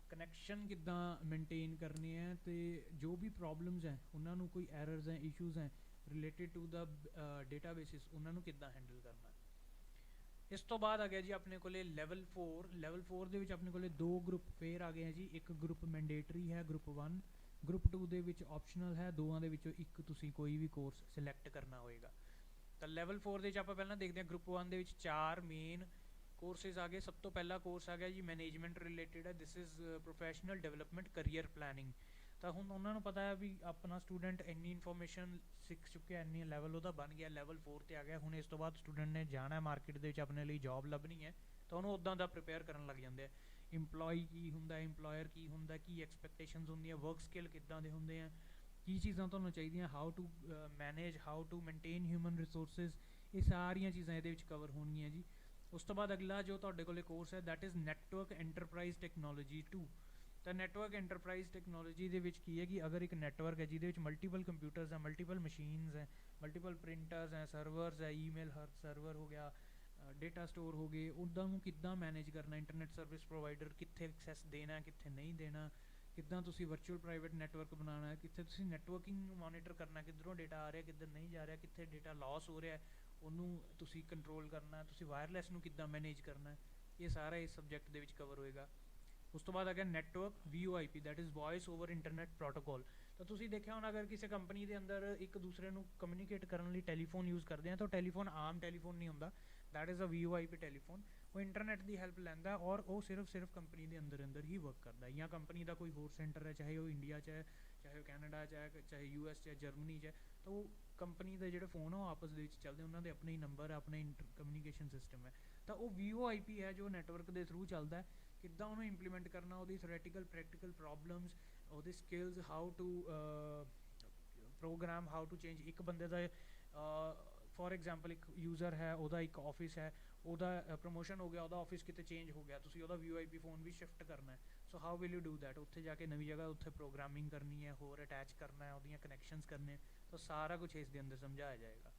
ਕਨੈਕਸ਼ਨ ਕਿੱਦਾਂ ਮੇਨਟੇਨ ਕਰਨੇ ਹੈ, ਅਤੇ ਜੋ ਵੀ ਪ੍ਰੋਬਲਮਸ ਹੈ ਉਹਨਾਂ ਨੂੰ ਕੋਈ ਐਰਰਸ ਹੈ ਇਸ਼ੂਜ਼ ਹੈ ਰਿਲੇਟਿਡ ਟੂ ਦਾ ਡੇਟਾਬੇਸਿਸ ਉਹਨਾਂ ਨੂੰ ਕਿੱਦਾਂ ਹੈਂਡਲ ਕਰਨਾ। ਇਸ ਤੋਂ ਬਾਅਦ ਆ ਗਿਆ ਜੀ ਆਪਣੇ ਕੋਲੇ ਲੈਵਲ 4। ਲੈਵਲ 4 ਦੇ ਵਿੱਚ ਆਪਣੇ ਕੋਲੇ 2 ਗਰੁੱਪ ਫੇਰ ਆ ਗਏ ਹੈ ਜੀ। ਇੱਕ ਗਰੁੱਪ ਮੈਂਡੇਟਰੀ ਹੈ ਗਰੁੱਪ 1, ਗਰੁੱਪ 2 ਦੇ ਵਿੱਚ ਆਪਸ਼ਨਲ ਹੈ। ਦੋਵਾਂ ਦੇ ਵਿੱਚੋਂ ਇੱਕ ਤੁਸੀਂ ਕੋਈ ਵੀ ਕੋਰਸ ਸਿਲੈਕਟ ਕਰਨਾ ਹੋਏਗਾ। ਤਾਂ ਲੈਵਲ 4 ਦੇ ਵਿੱਚ ਆਪਾਂ ਪਹਿਲਾਂ ਦੇਖਦੇ ਹਾਂ ਗਰੁੱਪ 1 ਦੇ ਵਿੱਚ 4 ਮੇਨ ਕੋਰਸਿਸ ਆ ਗਏ। ਸਭ ਤੋਂ ਪਹਿਲਾ ਕੋਰਸ ਆ ਗਿਆ ਜੀ ਮੈਨੇਜਮੈਂਟ ਰਿਲੇਟਿਡ ਹੈ। This is professional development career planning. ਤਾਂ ਹੁਣ ਉਹਨਾਂ ਨੂੰ ਪਤਾ ਹੈ ਵੀ ਆਪਣਾ ਸਟੂਡੈਂਟ ਇੰਨੀ ਇਨਫੋਰਮੇਸ਼ਨ ਸਿੱਖ ਚੁੱਕਿਆ, ਇੰਨੀ ਲੈਵਲ ਉਹਦਾ ਬਣ ਗਿਆ, ਲੈਵਲ 4 'ਤੇ ਆ ਗਿਆ। ਹੁਣ ਇਸ ਤੋਂ ਬਾਅਦ ਸਟੂਡੈਂਟ ਨੇ ਜਾਣਾ ਮਾਰਕੀਟ ਦੇ ਵਿੱਚ ਆਪਣੇ ਲਈ ਜੋਬ ਲੱਭਣੀ ਹੈ, ਤਾਂ ਉਹਨੂੰ ਉੱਦਾਂ ਦਾ ਪ੍ਰੀਪੇਅਰ ਕਰਨ ਲੱਗ ਜਾਂਦੇ ਆ। ਇੰਪਲੋਈ ਕੀ ਹੁੰਦਾ, ਇੰਪਲੋਇਰ ਕੀ ਹੁੰਦਾ, ਕੀ ਐਕਸਪੈਕਟੇਸ਼ਨਸ ਹੁੰਦੀਆਂ, ਵਰਕ ਸਕਿੱਲ ਕਿੱਦਾਂ ਦੇ ਹੁੰਦੇ ਆ, ਕੀ ਚੀਜ਼ਾਂ ਤੁਹਾਨੂੰ ਚਾਹੀਦੀਆਂ, how to manage, how to maintain human resources, ਇਹ ਸਾਰੀਆਂ ਚੀਜ਼ਾਂ ਇਹਦੇ ਵਿੱਚ ਕਵਰ ਹੋਣਗੀਆਂ ਜੀ। ਉਸ ਤੋਂ ਬਾਅਦ ਅਗਲਾ ਜੋ ਤੁਹਾਡੇ ਕੋਲੇ ਕੋਰਸ ਹੈ that is network enterprise technology 2। ਤਾਂ ਨੈਟਵਰਕ ਐਂਟਰਪ੍ਰਾਈਜ਼ ਟੈਕਨੋਲੋਜੀ ਦੇ ਵਿੱਚ ਕੀ ਹੈ ਕਿ ਅਗਰ ਇੱਕ ਨੈਟਵਰਕ ਹੈ ਜਿਹਦੇ ਵਿੱਚ ਮਲਟੀਪਲ ਕੰਪਿਊਟਰਸ ਹੈ, ਮਲਟੀਪਲ ਮਸ਼ੀਨਸ ਹੈ, ਮਲਟੀਪਲ ਪ੍ਰਿੰਟਰਸ ਹੈ, ਸਰਵਰਸ ਹੈ, ਈਮੇਲ ਸਰਵਰ ਹੋ ਗਿਆ, ਡੇਟਾ ਸਟੋਰ ਹੋ ਗਏ, ਉੱਦਾਂ ਨੂੰ ਕਿੱਦਾਂ ਮੈਨੇਜ ਕਰਨਾ, ਇੰਟਰਨੈਟ ਸਰਵਿਸ ਪ੍ਰੋਵਾਈਡਰ ਕਿੱਥੇ ਐਕਸੈਸ ਦੇਣਾ ਕਿੱਥੇ ਨਹੀਂ ਦੇਣਾ, ਕਿੱਦਾਂ ਤੁਸੀਂ ਵਰਚੁਅਲ ਪ੍ਰਾਈਵੇਟ ਨੈਟਵਰਕ ਬਣਾਉਣਾ ਹੈ, ਕਿੱਥੇ ਤੁਸੀਂ ਨੈਟਵਰਕਿੰਗ ਨੂੰ ਮੋਨੀਟਰ ਕਰਨਾ, ਕਿੱਧਰੋਂ ਡੇਟਾ ਆ ਰਿਹਾ ਕਿੱਧਰ ਨਹੀਂ ਜਾ ਰਿਹਾ, ਕਿੱਥੇ ਡੇਟਾ ਲਾਸ ਹੋ ਰਿਹਾ ਉਹਨੂੰ ਤੁਸੀਂ ਕੰਟਰੋਲ ਕਰਨਾ, ਤੁਸੀਂ ਵਾਇਰਲੈਸ ਨੂੰ ਕਿੱਦਾਂ ਮੈਨੇਜ ਕਰਨਾ, ਇਹ ਸਾਰਾ ਇਸ ਸਬਜੈਕਟ ਦੇ ਵਿੱਚ ਕਵਰ ਹੋਏਗਾ। ਉਸ ਤੋਂ ਬਾਅਦ ਆ ਗਿਆ network VoIP that is voice over internet protocol. ਤਾਂ ਤੁਸੀਂ ਦੇਖਿਆ ਹੋਣਾ ਅਗਰ ਕਿਸੇ ਕੰਪਨੀ ਦੇ ਅੰਦਰ ਇੱਕ ਦੂਸਰੇ ਨੂੰ ਕਮਿਊਨੀਕੇਟ ਕਰਨ ਲਈ ਟੈਲੀਫੋਨ ਯੂਜ਼ ਕਰਦੇ ਆ ਤਾਂ ਟੈਲੀਫੋਨ ਆਮ ਟੈਲੀਫੋਨ ਨਹੀਂ ਹੁੰਦਾ, that is a VoIP telephone. ਉਹ ਇੰਟਰਨੈਟ ਦੀ ਹੈਲਪ ਲੈਂਦਾ ਔਰ ਉਹ ਸਿਰਫ ਕੰਪਨੀ ਦੇ ਅੰਦਰ ਹੀ ਵਰਕ ਕਰਦਾ, ਜਾਂ ਕੰਪਨੀ ਦਾ ਕੋਈ ਹੋਰ ਸੈਂਟਰ ਹੈ ਚਾਹੇ ਉਹ ਇੰਡੀਆ 'ਚ ਹੈ, ਚਾਹੇ ਉਹ ਕੈਨੇਡਾ 'ਚ ਹੈ, ਚਾਹੇ US 'ਚ ਹੈ, ਜਰਮਨੀ 'ਚ ਹੈ, ਤਾਂ ਉਹ ਕੰਪਨੀ ਦੇ ਜਿਹੜੇ ਫੋਨ ਆ ਉਹ ਆਪਸ ਦੇ ਵਿੱਚ ਚੱਲਦੇ, ਉਹਨਾਂ ਦੇ ਆਪਣੇ ਹੀ ਨੰਬਰ ਹੈ, ਆਪਣੇ ਕਮਿਊਨੀਕੇਸ਼ਨ ਸਿਸਟਮ ਹੈ। ਤਾਂ ਉਹ VoIP ਹੈ ਜੋ ਨੈਟਵਰਕ ਦੇ ਥਰੂ ਚੱਲਦਾ ਹੈ। ਕਿੱਦਾਂ ਉਹਨੂੰ ਇੰਪਲੀਮੈਂਟ ਕਰਨਾ, ਉਹਦੀ ਥਿਓਰੈਟੀਕਲ ਪ੍ਰੈਕਟੀਕਲ ਪ੍ਰੋਬਲਮਸ, ਉਹਦੇ skills, how to program, how to change. ਇੱਕ ਬੰਦੇ ਦਾ ਫੋਰ ਐਗਜ਼ਾਮਪਲ ਇੱਕ ਯੂਜ਼ਰ ਹੈ, ਉਹਦਾ ਇੱਕ ਆਫਿਸ ਹੈ, ਉਹਦਾ ਪ੍ਰਮੋਸ਼ਨ ਹੋ ਗਿਆ, ਉਹਦਾ ਆਫਿਸ ਕਿਤੇ ਚੇਂਜ ਹੋ ਗਿਆ, ਤੁਸੀਂ ਉਹਦਾ VoIP ਫੋਨ ਵੀ ਸ਼ਿਫਟ ਕਰਨਾ ਹੈ। So how will you do that, ਉੱਥੇ ਜਾ ਕੇ ਨਵੀਂ ਜਗ੍ਹਾ ਉੱਥੇ ਪ੍ਰੋਗਰਾਮਿੰਗ ਕਰਨੀ ਹੈ, ਹੋਰ ਅਟੈਚ ਕਰਨਾ ਹੈ, ਉਹਦੀਆਂ ਕਨੈਕਸ਼ਨਸ ਕਰਨੇ, ਤਾਂ ਸਾਰਾ ਕੁਛ ਇਸ ਦੇ ਅੰਦਰ ਸਮਝਾਇਆ ਜਾਏਗਾ।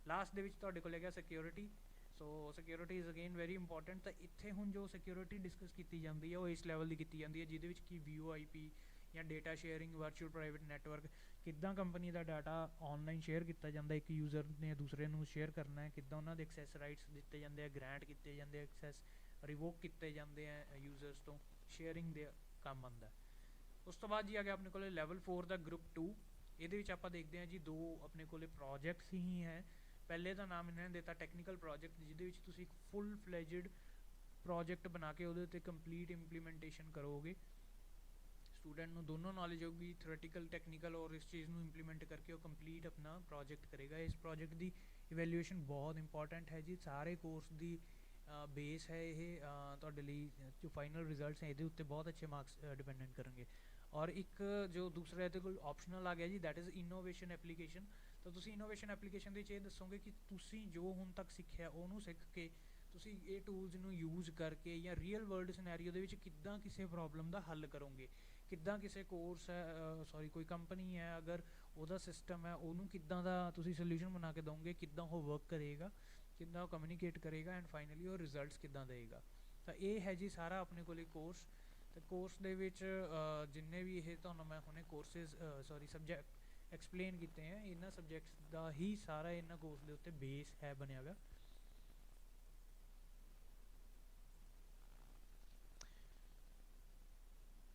ਲਾਸਟ ਦੇ ਵਿੱਚ ਤੁਹਾਡੇ ਕੋਲ ਹੈਗਾ security. So security is again very important. ਤਾਂ ਇੱਥੇ ਹੁਣ ਜੋ ਸਿਕਿਉਰਿਟੀ ਡਿਸਕਸ ਕੀਤੀ ਜਾਂਦੀ ਹੈ ਉਹ ਇਸ ਲੈਵਲ ਦੀ ਕੀਤੀ ਜਾਂਦੀ ਹੈ ਜਿਹਦੇ ਵਿੱਚ ਕਿ VoIP ਜਾਂ data sharing, virtual private network, ਕਿੱਦਾਂ ਕੰਪਨੀ ਦਾ ਡਾਟਾ ਆਨਲਾਈਨ ਸ਼ੇਅਰ ਕੀਤਾ ਜਾਂਦਾ, ਇੱਕ ਯੂਜ਼ਰ ਨੇ ਦੂਸਰੇ ਨੂੰ ਸ਼ੇਅਰ ਕਰਨਾ ਹੈ, ਕਿੱਦਾਂ ਉਹਨਾਂ ਦੇ ਐਕਸੈਸ ਰਾਈਟਸ ਦਿੱਤੇ ਜਾਂਦੇ ਆ, ਗ੍ਰਾਂਟ ਕੀਤੇ ਜਾਂਦੇ ਆ, ਐਕਸੈਸ ਰਿਵੋਕ ਕੀਤੇ ਜਾਂਦੇ ਆ ਯੂਜ਼ਰਸ ਤੋਂ, ਸ਼ੇਅਰਿੰਗ ਦੇ ਕੰਮ ਆਉਂਦਾ। ਉਸ ਤੋਂ ਬਾਅਦ ਜੀ ਆ ਗਿਆ ਆਪਣੇ ਕੋਲ ਲੈਵਲ 4 ਦਾ ਗਰੁੱਪ 2। ਇਹਦੇ ਵਿੱਚ ਆਪਾਂ ਦੇਖਦੇ ਹਾਂ ਜੀ 2 ਆਪਣੇ ਕੋਲ ਪ੍ਰੋਜੈਕਟਸ ਹੀ ਹੈ। ਪਹਿਲੇ ਦਾ ਨਾਮ ਇਹਨਾਂ ਨੇ ਦਿੱਤਾ ਟੈਕਨੀਕਲ ਪ੍ਰੋਜੈਕਟ, ਜਿਹਦੇ ਵਿੱਚ ਤੁਸੀਂ ਇੱਕ ਫੁੱਲ ਫਲੈਜਡ ਪ੍ਰੋਜੈਕਟ ਬਣਾ ਕੇ ਉਹਦੇ 'ਤੇ ਕੰਪਲੀਟ ਇੰਪਲੀਮੈਂਟੇਸ਼ਨ ਕਰੋਗੇ। ਸਟੂਡੈਂਟ ਨੂੰ ਦੋਨੋਂ ਨੌਲੇਜ ਹੋਊਗੀ, ਥਿਓਰੈਟੀਕਲ ਟੈਕਨੀਕਲ, ਔਰ ਇਸ ਚੀਜ਼ ਨੂੰ ਇੰਪਲੀਮੈਂਟ ਕਰਕੇ ਉਹ ਕੰਪਲੀਟ ਆਪਣਾ ਪ੍ਰੋਜੈਕਟ ਕਰੇਗਾ। ਇਸ ਪ੍ਰੋਜੈਕਟ ਦੀ ਇਵੈਲੂਏਸ਼ਨ ਬਹੁਤ ਇੰਪੋਰਟੈਂਟ ਹੈ ਜੀ, ਸਾਰੇ ਕੋਰਸ ਦੀ ਬੇਸ ਹੈ ਇਹ। ਤੁਹਾਡੇ ਲਈ ਜੋ ਫਾਈਨਲ ਰਿਜ਼ਲਟਸ ਹੈ ਇਹਦੇ ਉੱਤੇ ਬਹੁਤ ਅੱਛੇ ਮਾਰਕਸ ਡਿਪੈਂਡੈਂਟ ਕਰਨਗੇ। ਔਰ ਇੱਕ ਜੋ ਦੂਸਰਾ ਇਹਦੇ ਕੋਲ ਆਪਸ਼ਨਲ ਆ ਗਿਆ ਜੀ ਦੈਟ ਇਜ਼ ਇਨੋਵੇਸ਼ਨ ਐਪਲੀਕੇਸ਼ਨ। ਤਾਂ ਤੁਸੀਂ ਇਨੋਵੇਸ਼ਨ ਐਪਲੀਕੇਸ਼ਨ ਦੇ ਵਿੱਚ ਇਹ ਦੱਸੋਗੇ ਕਿ ਤੁਸੀਂ ਜੋ ਹੁਣ ਤੱਕ ਸਿੱਖਿਆ ਉਹਨੂੰ ਸਿੱਖ ਕੇ ਤੁਸੀਂ ਇਹ ਟੂਲਸ ਨੂੰ ਯੂਜ਼ ਕਰਕੇ ਜਾਂ ਰੀਅਲ ਵਰਲਡ ਸਿਨੈਰੀਓ ਦੇ ਵਿੱਚ ਕਿੱਦਾਂ ਕਿਸੇ ਪ੍ਰੋਬਲਮ ਦਾ ਹੱਲ ਕਰੋਗੇ, ਕਿੱਦਾਂ ਕਿਸੇ ਕੋਰਸ ਹੈ ਕੋਈ ਕੰਪਨੀ ਹੈ ਅਗਰ ਉਹਦਾ ਸਿਸਟਮ ਹੈ ਉਹਨੂੰ ਕਿੱਦਾਂ ਦਾ ਤੁਸੀਂ ਸੋਲਿਊਸ਼ਨ ਬਣਾ ਕੇ ਦੋਗੇ, ਕਿੱਦਾਂ ਉਹ ਵਰਕ ਕਰੇਗਾ, ਕਿੱਦਾਂ ਉਹ ਕਮਿਊਨੀਕੇਟ ਕਰੇਗਾ, ਐਂਡ ਫਾਈਨਲੀ ਉਹ ਰਿਜ਼ਲਟਸ ਕਿੱਦਾਂ ਦੇਗਾ। ਤਾਂ ਇਹ ਹੈ ਜੀ ਸਾਰਾ ਆਪਣੇ ਕੋਲ ਕੋਰਸ। ਅਤੇ ਕੋਰਸ ਦੇ ਵਿੱਚ ਜਿੰਨੇ ਵੀ ਇਹ ਤੁਹਾਨੂੰ ਮੈਂ ਹੁਣੇ ਕੋਰਸਿਸ ਸਬਜੈਕਟ ਐਕਸਪਲੇਨ ਕੀਤੇ ਹੈ, ਇਹਨਾਂ ਸਬਜੈਕਟਸ ਦਾ ਹੀ ਸਾਰਾ ਇਹਨਾਂ ਕੋਰਸ ਦੇ ਉੱਤੇ ਬੇਸ ਹੈ ਬਣਿਆ ਵਾ।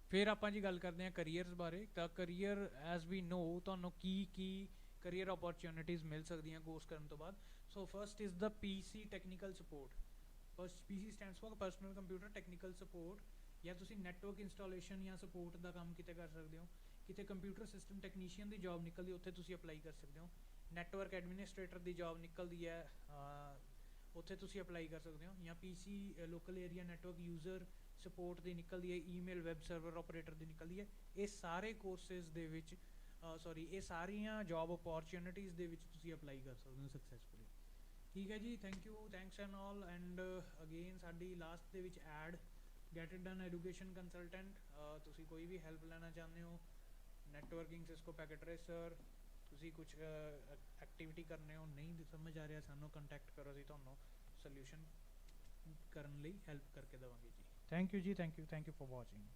ਫਿਰ ਆਪਾਂ ਜੀ ਗੱਲ ਕਰਦੇ ਹਾਂ ਕਰੀਅਰਸ ਬਾਰੇ। ਤਾਂ ਕਰੀਅਰ ਐਜ਼ ਵੀ ਨੋ ਤੁਹਾਨੂੰ ਕੀ ਕਰੀਅਰ ਓਪਰਚੁਨਿਟੀਜ਼ ਮਿਲ ਸਕਦੀਆਂ ਕੋਰਸ ਕਰਨ ਤੋਂ ਬਾਅਦ। So first is the PC technical support. PC stands for personal computer technical support, या तुसी नैटवर्क इंस्टॉलेशन या सपोर्ट का काम किते कर सकते हो, किते कंप्यूटर सिस्टम टैक्नीशियन की जॉब निकलती उत्थे तुसी अप्लाई कर सकते हो, नैटवर्क एडमिनिस्ट्रेटर की जॉब निकलती है उत्थे तुसी अप्लाई कर सकते हो, या PC local area network user support की निकलती है, ईमेल वैब सर्वर ऑपरेटर की निकलती है। ये सारे कोर्सेज दे विच सॉरी ये सारियां जॉब अपॉर्चुनिटीज़ दे विच तुसी अप्लाई कर सकते हो सक्सैसफुली। ठीक है जी, thank you, thanks and all. And again साडी last day which ad get it done education consultant, तुसी कोई भी हैल्प लेना चाहते हो नैटवर्किंग सिस्को पैकेट ट्रेसर, तुसी कुछ एक्टिविटी करने हो नहीं समझ आ रहा सानू कंटैक्ट करो, असीं तुहानू सोल्यूशन करन लई हेल्प करके देवांगे जी। थैंक यू जी, थैंक यू फॉर वॉचिंग।